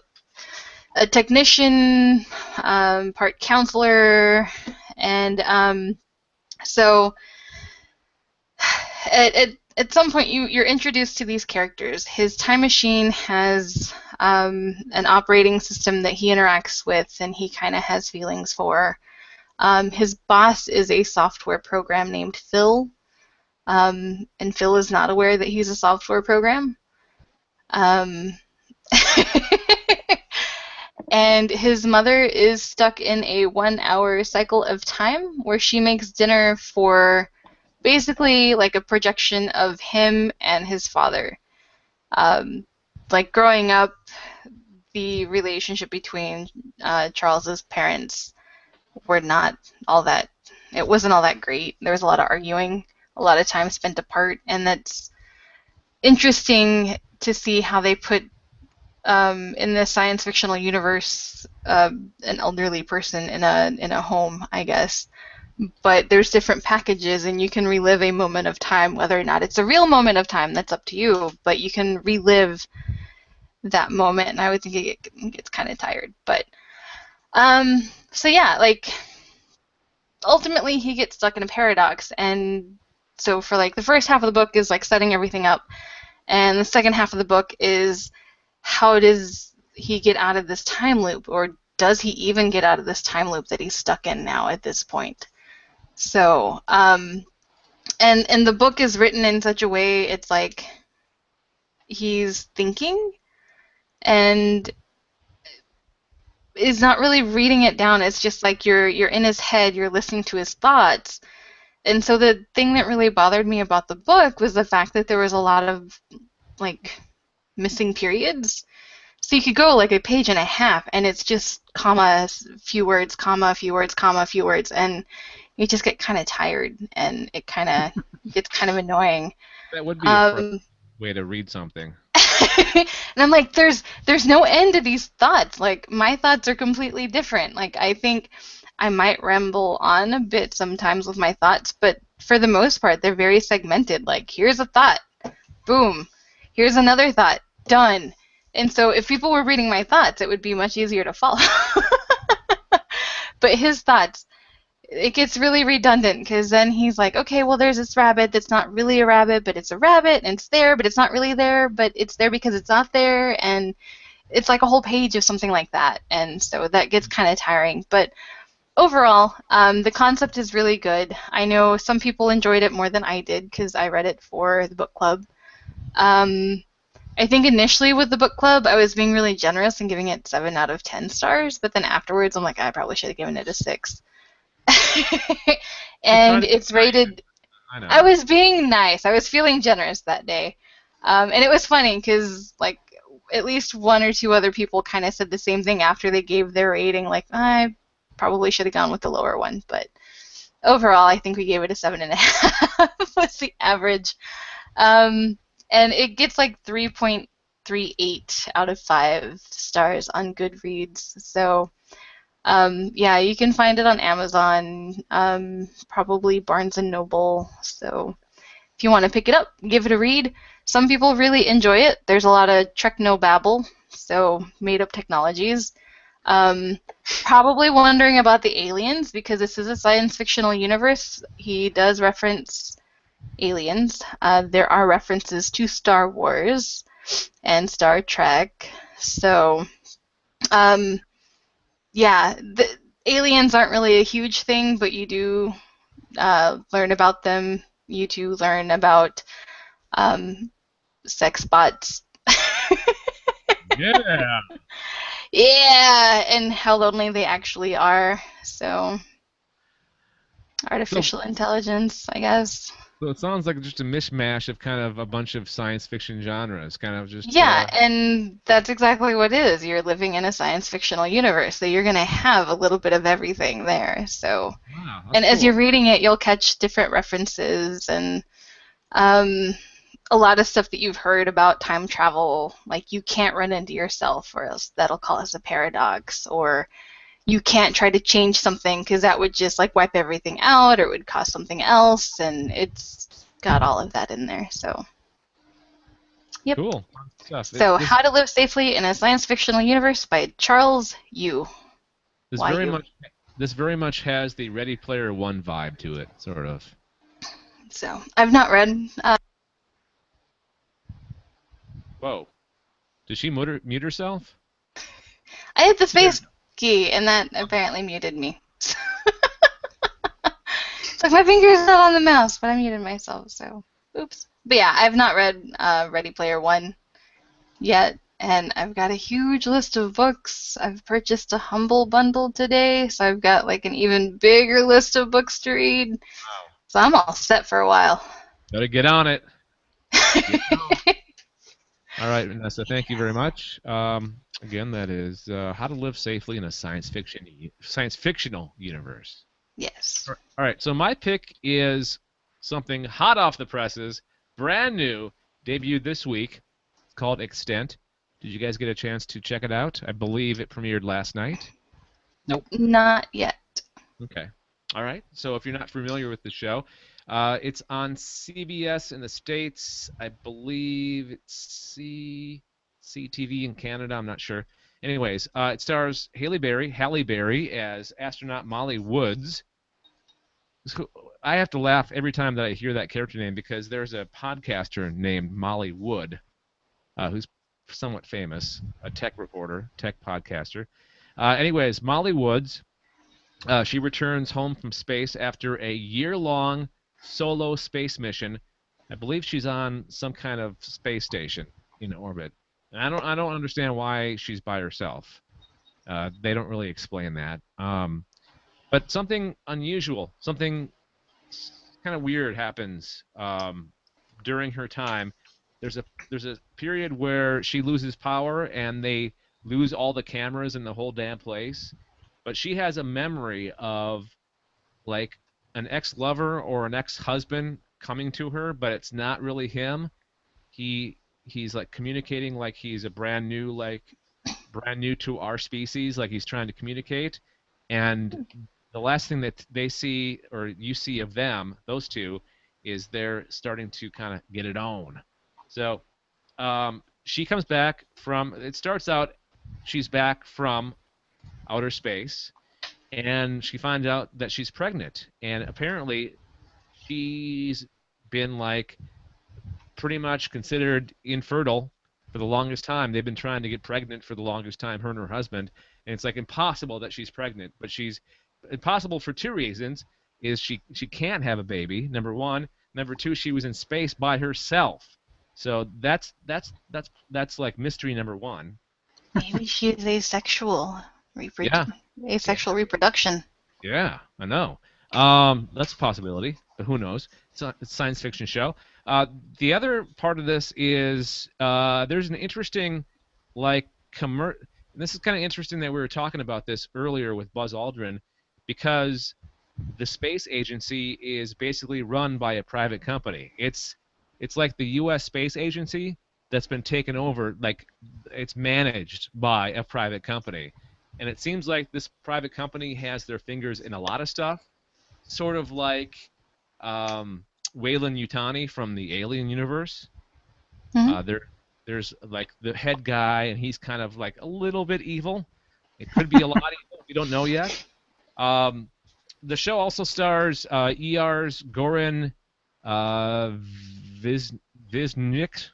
a technician, part counselor, and so at some point you're introduced to these characters. His time machine has an operating system that he interacts with and he kind of has feelings for. His boss is a software program named Phil, and Phil is not aware that he's a software program. And his mother is stuck in a 1-hour cycle of time where she makes dinner for basically like a projection of him and his father. Like growing up, the relationship between Charles's parents were not all that, it wasn't all that great. There was a lot of arguing, a lot of time spent apart, and that's interesting to see how they put in the science fictional universe an elderly person in a home, I guess. But there's different packages, and you can relive a moment of time. Whether or not it's a real moment of time, that's up to you. But you can relive that moment, and I would think it gets kind of tired. But so yeah, like ultimately he gets stuck in a paradox, and so for like the first half of the book is like setting everything up, and the second half of the book is how does he get out of this time loop, or does he even get out of this time loop that he's stuck in now at this point? So, and the book is written in such a way, it's like he's thinking and is not really reading it down. It's just like you're in his head, you're listening to his thoughts. And so the thing that really bothered me about the book was the fact that there was a lot of like missing periods. So you could go like a page and a half, and it's just comma, few words, comma, few words, comma, few words, and you just get kind of tired, and it kind of gets kind of annoying. That would be a frustrating way to read something. And I'm like, there's no end to these thoughts. Like, my thoughts are completely different. Like, I think I might ramble on a bit sometimes with my thoughts, but for the most part, they're very segmented. Like, here's a thought, boom. Here's another thought, done. And so if people were reading my thoughts, it would be much easier to follow. But his thoughts, it gets really redundant, because then he's like, okay, well, there's this rabbit that's not really a rabbit, but it's a rabbit, and it's there, but it's not really there, but it's there because it's not there, and it's like a whole page of something like that, and so that gets kind of tiring. But overall, the concept is really good. I know some people enjoyed it more than I did, because I read it for the book club. I think initially with the book club, I was being really generous and giving it 7 out of 10 stars, but then afterwards, I'm like, I probably should have given it a 6. And it's rated. I know. I was being nice. I was feeling generous that day, and it was funny because like at least 1 or 2 other people kind of said the same thing after they gave their rating. Like I probably should have gone with the lower one, but overall, I think we gave it a 7.5 was the average. And it gets like 3.38 out of 5 stars on Goodreads. So, yeah, you can find it on Amazon, probably Barnes & Noble. So if you want to pick it up, give it a read. Some people really enjoy it. There's a lot of technobabble, so made-up technologies. Probably wondering about the aliens because this is a science fictional universe. He does reference aliens. There are references to Star Wars and Star Trek. So, yeah, the aliens aren't really a huge thing, but you do learn about them. You do learn about sex bots. Yeah. Yeah, and how lonely they actually are. So, artificial intelligence, I guess. So it sounds like just a mishmash of kind of a bunch of science fiction genres, kind of just. Yeah, and that's exactly what it is. You're living in a science fictional universe, so you're going to have a little bit of everything there. So, Wow, that's and as cool. you're reading it, you'll catch different references and a lot of stuff that you've heard about time travel, like you can't run into yourself or else that'll cause a paradox, or you can't try to change something because that would just like wipe everything out or it would cause something else, and it's got all of that in there. So, yep. Cool. Fun stuff. So, How to Live Safely in a Science Fictional Universe by Charles Yu. This Why very you? much. This very much has the Ready Player One vibe to it, sort of. So, I've not read. Whoa. Did she mute herself? I hit the space key, and that apparently muted me. It's like my finger's not on the mouse, but I muted myself, so oops. But yeah, I've not read Ready Player One yet, and I've got a huge list of books. I've purchased a Humble bundle today, so I've got like an even bigger list of books to read. Wow. So I'm all set for a while. Gotta get on it. All right, Vanessa, thank you very much. Again, that is How to Live Safely in a Science Fictional Universe. Yes. All right, so my pick is something hot off the presses, brand new, debuted this week. It's called Extant. Did you guys get a chance to check it out? I believe it premiered last night. Nope. Not yet. Okay. All right, so if you're not familiar with the show, it's on CBS in the States. I believe it's CTV in Canada. I'm not sure. Anyways, it stars Halle Berry as astronaut Molly Woods. I have to laugh every time that I hear that character name because there's a podcaster named Molly Wood who's somewhat famous, a tech reporter, tech podcaster. Anyways, Molly Woods, she returns home from space after a year-long solo space mission. I believe she's on some kind of space station in orbit. And I don't understand why she's by herself. They don't really explain that. But something unusual, something kind of weird happens during her time. There's a period where she loses power and they lose all the cameras in the whole damn place. But she has a memory of like an ex-lover or an ex-husband coming to her, but it's not really him. He's like communicating like he's a brand new to our species, like he's trying to communicate. And the last thing that they see or you see of them, those two, is they're starting to kind of get it on. So she comes back from. It starts out she's back from outer space, and she finds out that she's pregnant, and apparently she's been like pretty much considered infertile for the longest time. They've been trying to get pregnant for the longest time, her and her husband, and it's like impossible that she's pregnant. But she's impossible for 2 reasons: is she can't have a baby, number one. Number two, she was in space by herself. So that's like mystery number one. Maybe she is asexual. Yeah. Asexual reproduction. Yeah, I know. That's a possibility, but who knows? It's a science fiction show. The other part of this is there's an interesting, like, and this is kind of interesting that we were talking about this earlier with Buzz Aldrin, because the space agency is basically run by a private company. It's like the U.S. Space Agency that's been taken over, like it's managed by a private company. And it seems like this private company has their fingers in a lot of stuff, sort of like Weyland Yutani from the Alien universe. Mm-hmm. There's like the head guy, and he's kind of like a little bit evil. It could be a lot evil. We don't know yet. The show also stars ER's Goran Visnik.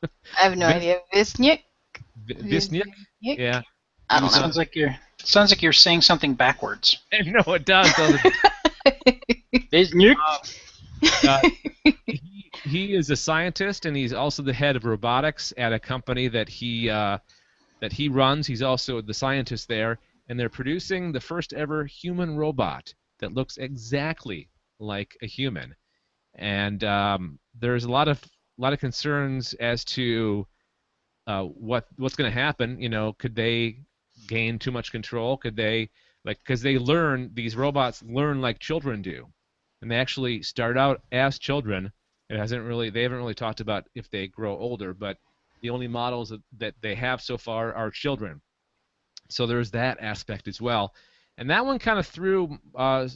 I have no idea. Visnik? Visnik? Yeah. I don't know. Sounds like you're saying something backwards. No, it does, doesn't it? Visnik. He is a scientist, and he's also the head of robotics at a company that he runs. He's also the scientist there, and they're producing the first ever human robot that looks exactly like a human. And there's a lot of concerns as to what's going to happen. You know, could they gain too much control? Could they, like, because these robots learn like children do, and they actually start out as children. They haven't really talked about if they grow older, but the only models that they have so far are children. So there's that aspect as well. And that one kind of threw, I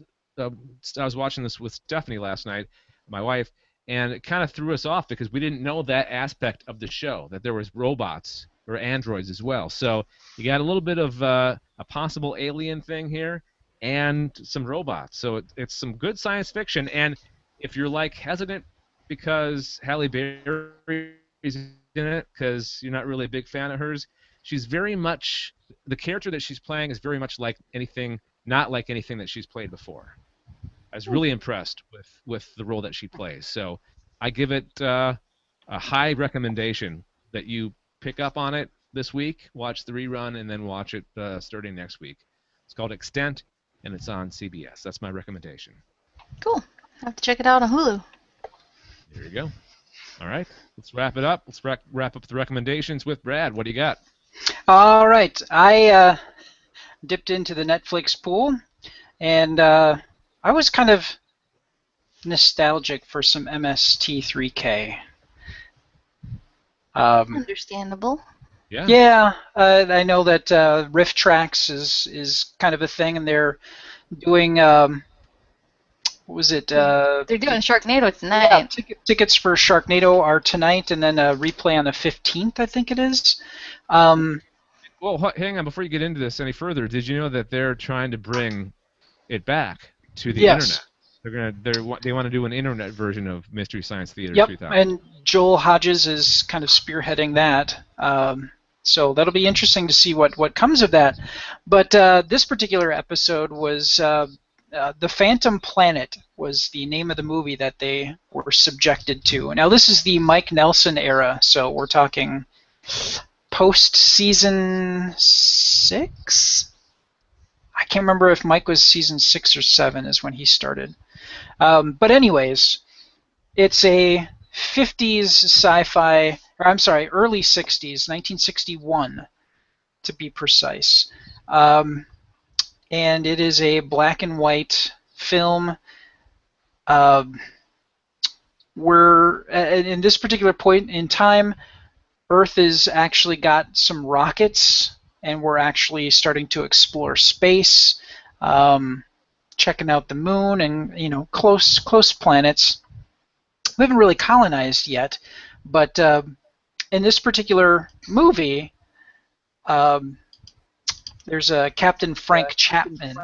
was watching this with Stephanie last night, my wife, and it kind of threw us off because we didn't know that aspect of the show, that there was robots or androids as well. So you got a little bit of a possible alien thing here and some robots. So it's some good science fiction. And if you're like hesitant because Halle Berry is in it because you're not really a big fan of hers, she's very much, the character that she's playing is very much like not like anything that she's played before. I was really impressed with the role that she plays. So I give it a high recommendation that you pick up on it this week, watch the rerun, and then watch it starting next week. It's called Extant, and it's on CBS. That's my recommendation. Cool. I have to check it out on Hulu. There you go. All right, let's wrap it up. Let's wrap up the recommendations with Brad. What do you got? All right. I dipped into the Netflix pool, and I was kind of nostalgic for some MST3K. Understandable. Yeah. Yeah, I know that Rift Tracks is kind of a thing, and they're doing what was it? They're doing Sharknado tonight. Yeah, tickets for Sharknado are tonight, and then a replay on the 15th, I think it is. Well, hang on. Before you get into this any further, did you know that they're trying to bring it back to the internet? They want to do an internet version of Mystery Science Theater 3000. And Joel Hodges is kind of spearheading that. So that'll be interesting to see what comes of that. But this particular episode was The Phantom Planet was the name of the movie that they were subjected to. Now this is the Mike Nelson era, so we're talking post-season 6? I can't remember if Mike was season 6 or 7 is when he started. But anyways, it's a 50s sci-fi, or I'm sorry, early 60s, 1961 to be precise. And it is a black and white film. We're in this particular point in time, Earth has actually got some rockets, and we're actually starting to explore space, checking out the moon, and close planets. We haven't really colonized yet, but in this particular movie, there's a Captain Frank Chapman,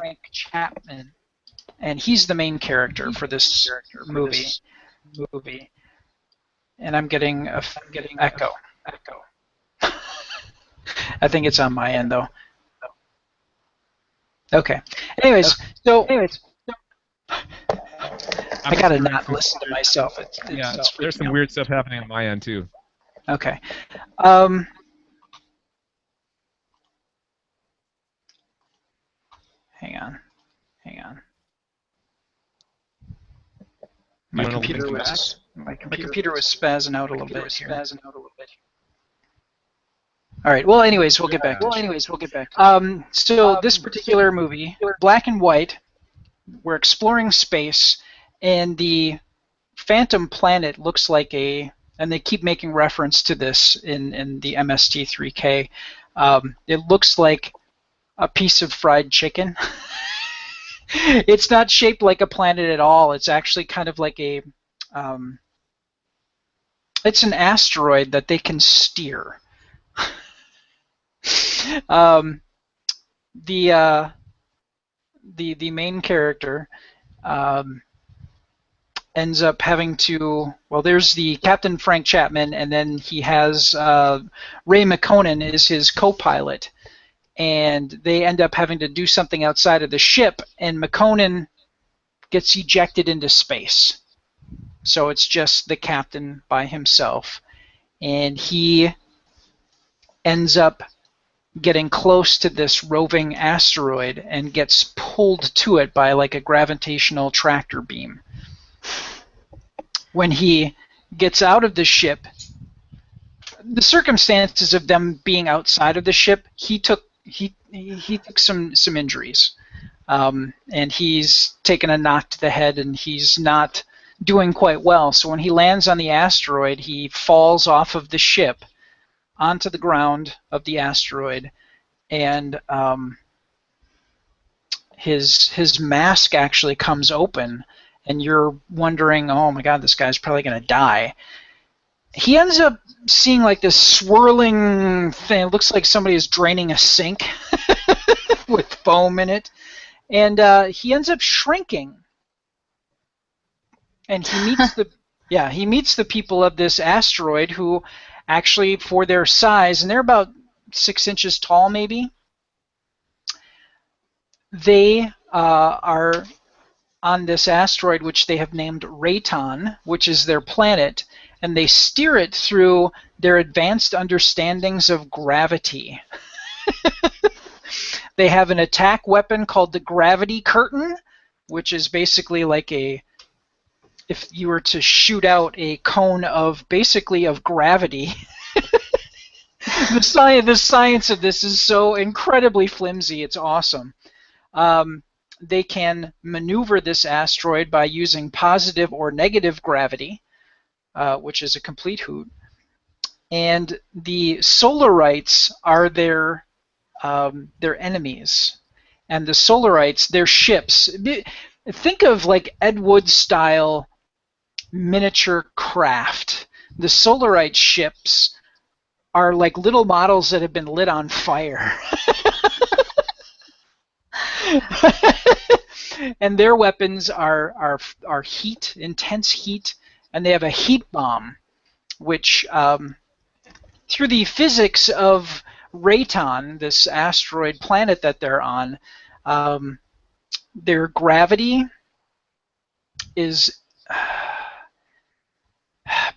and he's the main character for this movie. And I'm getting echo. I think it's on my end though. Okay. Anyways, I gotta not listen to myself. There's some weird stuff happening on my end too. Okay. Hang on. My computer was spazzing out a little bit here. All right. Well, anyways, we'll get back. So this particular movie, black and white, we're exploring space, and the Phantom Planet looks like and they keep making reference to this in the MST3K. It looks like a piece of fried chicken. It's not shaped like a planet at all. It's actually kind of like it's an asteroid that they can steer. The main character ends up having to, there's the Captain Frank Chapman, and then he has Ray McConan is his co-pilot, and they end up having to do something outside of the ship, and McConan gets ejected into space. So it's just the captain by himself, and he ends up getting close to this roving asteroid and gets pulled to it by like a gravitational tractor beam. When he gets out of the ship, the circumstances of them being outside of the ship, he took some injuries, and he's taken a knock to the head, and he's not doing quite well. So when he lands on the asteroid, he falls off of the ship onto the ground of the asteroid, and his mask actually comes open, and you're wondering, oh my God, this guy's probably going to die. He ends up seeing like this swirling thing. It looks like somebody is draining a sink with foam in it, and he ends up shrinking. And he meets the people of this asteroid who actually, for their size, and they're about 6 inches tall maybe, they are on this asteroid which they have named Rayton, which is their planet, and they steer it through their advanced understandings of gravity. They have an attack weapon called the gravity curtain, which is basically like if you were to shoot out a cone of gravity. The science of this is so incredibly flimsy, it's awesome. They can maneuver this asteroid by using positive or negative gravity, which is a complete hoot. And the Solarites are their enemies. And the Solarites, their ships. Think of like Ed Wood style miniature craft. The Solarite ships are like little models that have been lit on fire. And their weapons are heat, intense heat, and they have a heat bomb, which through the physics of Rayton, this asteroid planet that they're on, their gravity is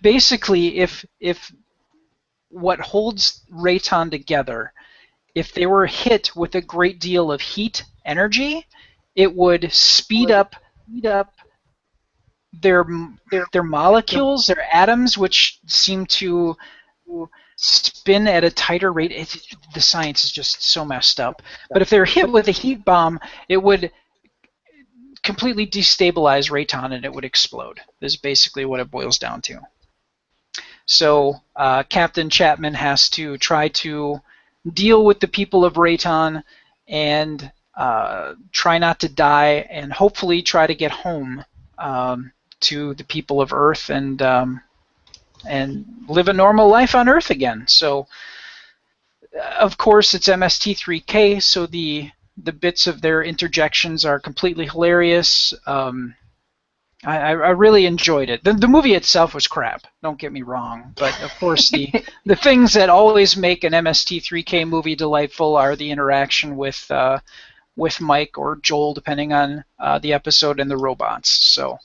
basically if what holds Rayton together, if they were hit with a great deal of heat energy, it would speed up their molecules, their atoms, which seem to spin at a tighter rate. The science is just so messed up. But if they're hit with a heat bomb, it would completely destabilize Rayton and it would explode. This is basically what it boils down to. So Captain Chapman has to try to deal with the people of Rayton and try not to die, and hopefully try to get home to the people of Earth and live a normal life on Earth again. So, of course, it's MST3K, so the bits of their interjections are completely hilarious. I really enjoyed it. The movie itself was crap, don't get me wrong, but of course the things that always make an MST3K movie delightful are the interaction with Mike or Joel, depending on the episode, and the robots. So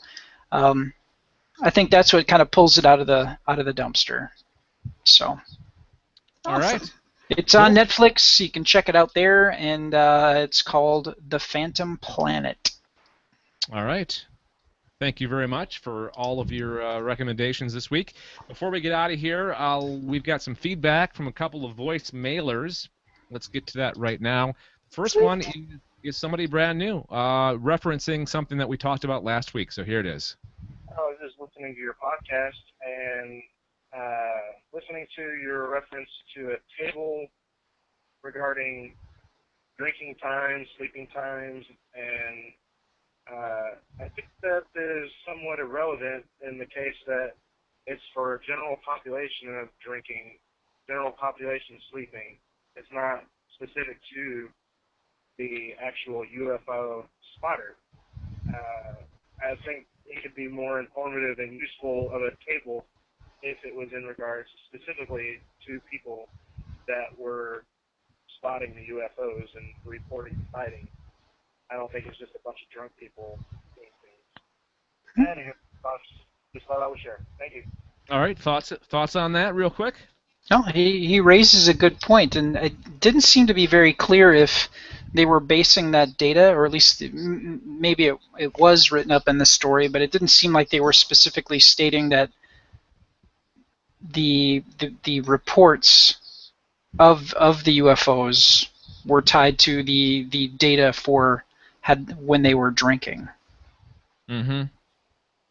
I think that's what kind of pulls it out of the dumpster. So. All right. Awesome. It's on Netflix. You can check it out there, and it's called The Phantom Planet. All right. Thank you very much for all of your recommendations this week. Before we get out of here, we've got some feedback from a couple of voice mailers. Let's get to that right now. First one is somebody brand new, referencing something that we talked about last week. So here it is. I was just listening to your podcast and listening to your reference to a table regarding drinking times, sleeping times, and I think that is somewhat irrelevant in the case that it's for general population of drinking, general population sleeping. It's not specific to the actual UFO spotter. I think it could be more informative and useful of a table if it was in regards specifically to people that were spotting the UFOs and reporting sightings. I don't think it's just a bunch of drunk people doing things. Anyway, just thought I would share. Thank you. All right, thoughts on that real quick? No, he raises a good point, and it didn't seem to be very clear if they were basing that data, or at least maybe it was written up in the story, but it didn't seem like they were specifically stating that the reports of the UFOs were tied to the data when they were drinking. Mm-hmm.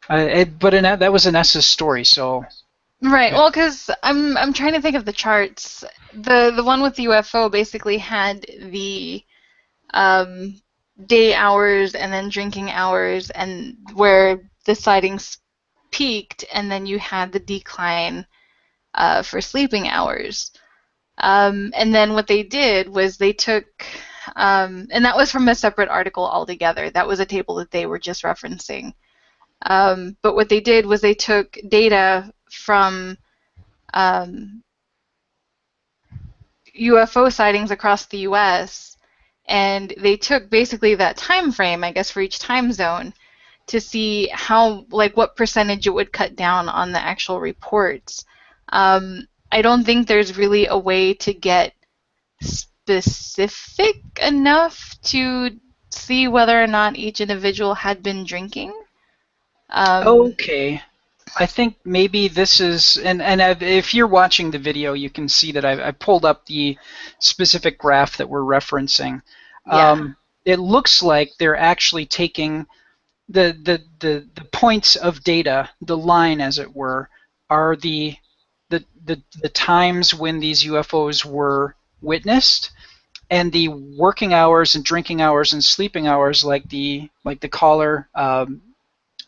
That was an S's story, so. Right. Well, because I'm trying to think of the charts. The one with the UFO basically had the day hours and then drinking hours, and where the sightings peaked, and then you had the decline for sleeping hours. And then what they did was they took, and that was from a separate article altogether. That was a table that they were just referencing. But what they did was they took data from UFO sightings across the U.S., and they took basically that time frame, I guess, for each time zone to see what percentage it would cut down on the actual reports. I don't think there's really a way to get specific enough to see whether or not each individual had been drinking. Okay. I think maybe this is, and if you're watching the video, you can see that I pulled up the specific graph that we're referencing. Yeah. It looks like they're actually taking the points of data, the line as it were, are the times when these UFOs were witnessed, and the working hours and drinking hours and sleeping hours, like the caller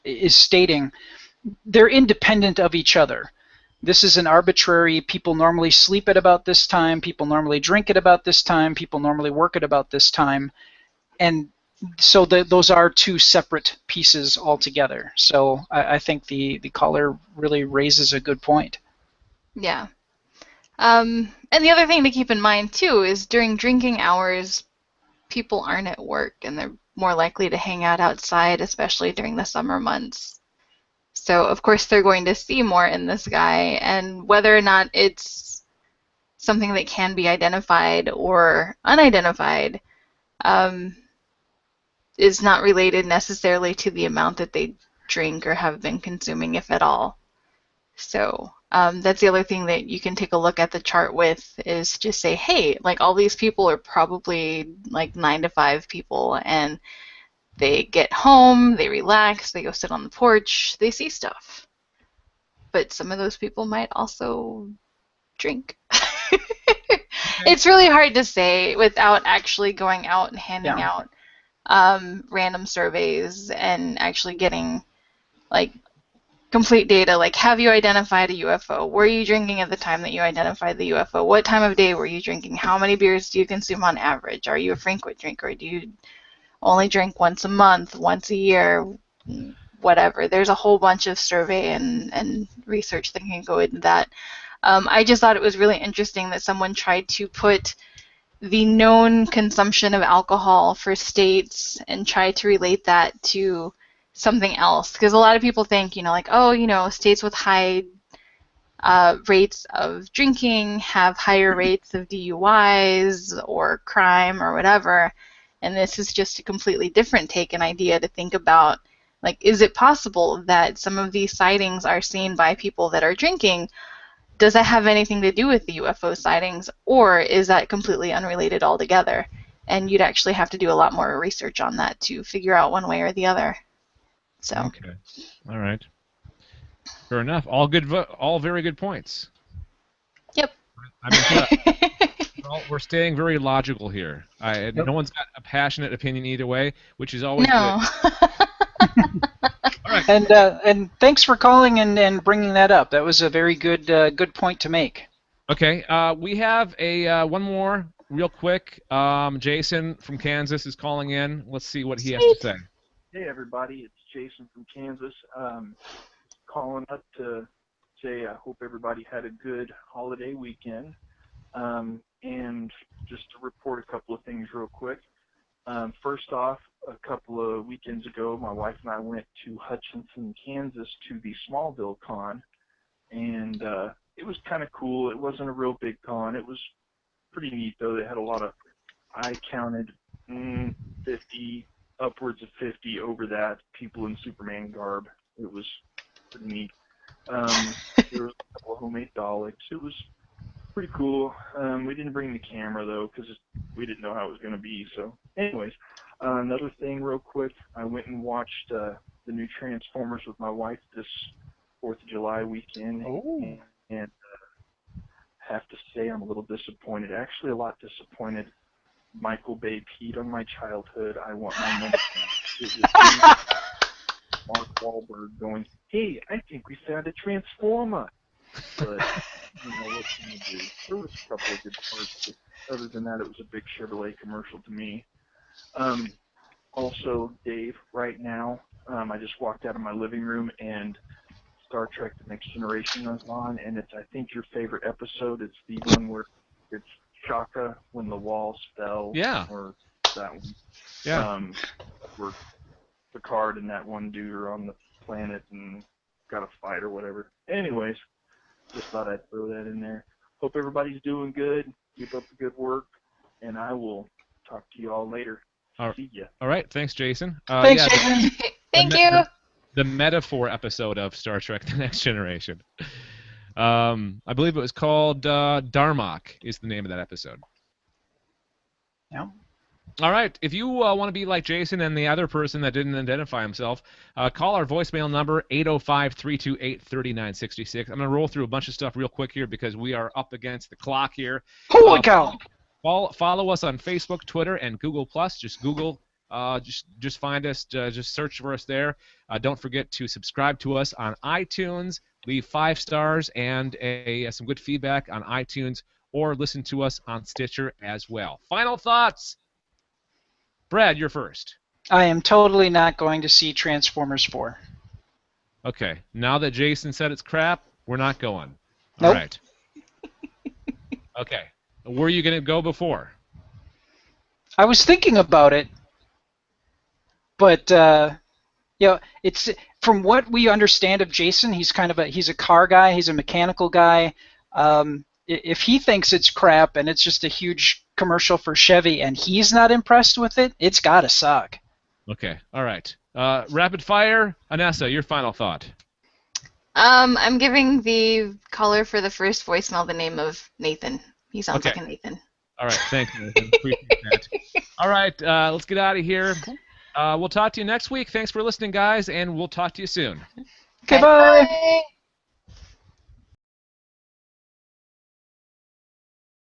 is stating, they're independent of each other. This is an arbitrary, people normally sleep at about this time, people normally drink at about this time, people normally work at about this time, and so those are two separate pieces altogether. So I think the caller really raises a good point. Yeah. And the other thing to keep in mind, too, is during drinking hours, people aren't at work, and they're more likely to hang out outside, especially during the summer months. So, of course, they're going to see more in the sky, and whether or not it's something that can be identified or unidentified is not related necessarily to the amount that they drink or have been consuming, if at all. So that's the other thing that you can take a look at the chart with, is just say, hey, like, all these people are probably like 9 to 5 people, and they get home, they relax, they go sit on the porch, they see stuff. But some of those people might also drink. It's really hard to say without actually going out and handing out random surveys and actually getting like complete data, like, have you identified a UFO? Were you drinking at the time that you identified the UFO? What time of day were you drinking? How many beers do you consume on average? Are you a frequent drinker? Do you only drink once a month, once a year, whatever? There's a whole bunch of survey and research that can go into that. I just thought it was really interesting that someone tried to put the known consumption of alcohol for states and try to relate that to something else. Because a lot of people think, like, oh, states with high rates of drinking have higher rates of DUIs or crime or whatever. And this is just a completely different take and idea to think about, like, is it possible that some of these sightings are seen by people that are drinking? Does that have anything to do with the UFO sightings, or is that completely unrelated altogether? And you'd actually have to do a lot more research on that to figure out one way or the other. So. Okay. All right. Fair enough. All very good points. Yep. We're staying very logical here. No one's got a passionate opinion either way, which is always no. good. All right. And thanks for calling and bringing that up. That was a very good point to make. Okay. We have one more real quick. Jason from Kansas is calling in. Let's see what he has to say. Hey everybody, it's Jason from Kansas. Calling up to say I hope everybody had a good holiday weekend. And just to report a couple of things real quick. First off, a couple of weekends ago, my wife and I went to Hutchinson, Kansas to the Smallville Con, and it was kind of cool. It wasn't a real big con. It was pretty neat, though. They had a lot of, I counted 50, upwards of 50 over that, people in Superman garb. It was pretty neat. There was a couple of homemade Daleks. It was pretty cool. We didn't bring the camera, though, because we didn't know how it was going to be. So, anyways, another thing real quick, I went and watched the new Transformers with my wife this 4th of July weekend. Oh. And have to say I'm a little disappointed. Actually, a lot disappointed. Michael Bay peed on my childhood. I want my number back. It was Mark Wahlberg going, hey, I think we found a Transformer. But, what can you do? There was a couple of good parts, but other than that, it was a big Chevrolet commercial to me. Also, Dave, right now, I just walked out of my living room and Star Trek The Next Generation is on, and it's, I think, your favorite episode. It's the one where it's Shaka when the walls fell. Yeah. Or that one. Yeah. Where Picard and that one dude are on the planet and got a fight or whatever. Anyways, just thought I'd throw that in there. Hope everybody's doing good. Keep up the good work, and I will talk to you all later. See ya. All right. Thanks, Jason. Thanks, Jason. Thank you. The metaphor episode of Star Trek The Next Generation. I believe it was called Darmok is the name of that episode. Yeah. All right. If you want to be like Jason and the other person that didn't identify himself, call our voicemail number, 805-328-3966. I'm going to roll through a bunch of stuff real quick here because we are up against the clock here. Holy cow! Follow us on Facebook, Twitter, and Google+. Just Google. Just find us. Just search for us there. Don't forget to subscribe to us on iTunes. Leave 5 stars and some good feedback on iTunes, or listen to us on Stitcher as well. Final thoughts. Brad, you're first. I am totally not going to see Transformers 4. Okay. Now that Jason said it's crap, we're not going. Nope. All right. Okay. Where are you going to go before? I was thinking about it, but it's from what we understand of Jason, he's he's a car guy, he's a mechanical guy. If he thinks it's crap and it's just a huge commercial for Chevy and he's not impressed with it, it's gotta suck. Okay. All right. Rapid fire, Anessa, your final thought. I'm giving the caller for the first voicemail the name of Nathan. He sounds like a Nathan. All right, thanks, Nathan. Appreciate that. All right, let's get out of here. We'll talk to you next week. Thanks for listening, guys, and we'll talk to you soon. Okay, bye. Bye.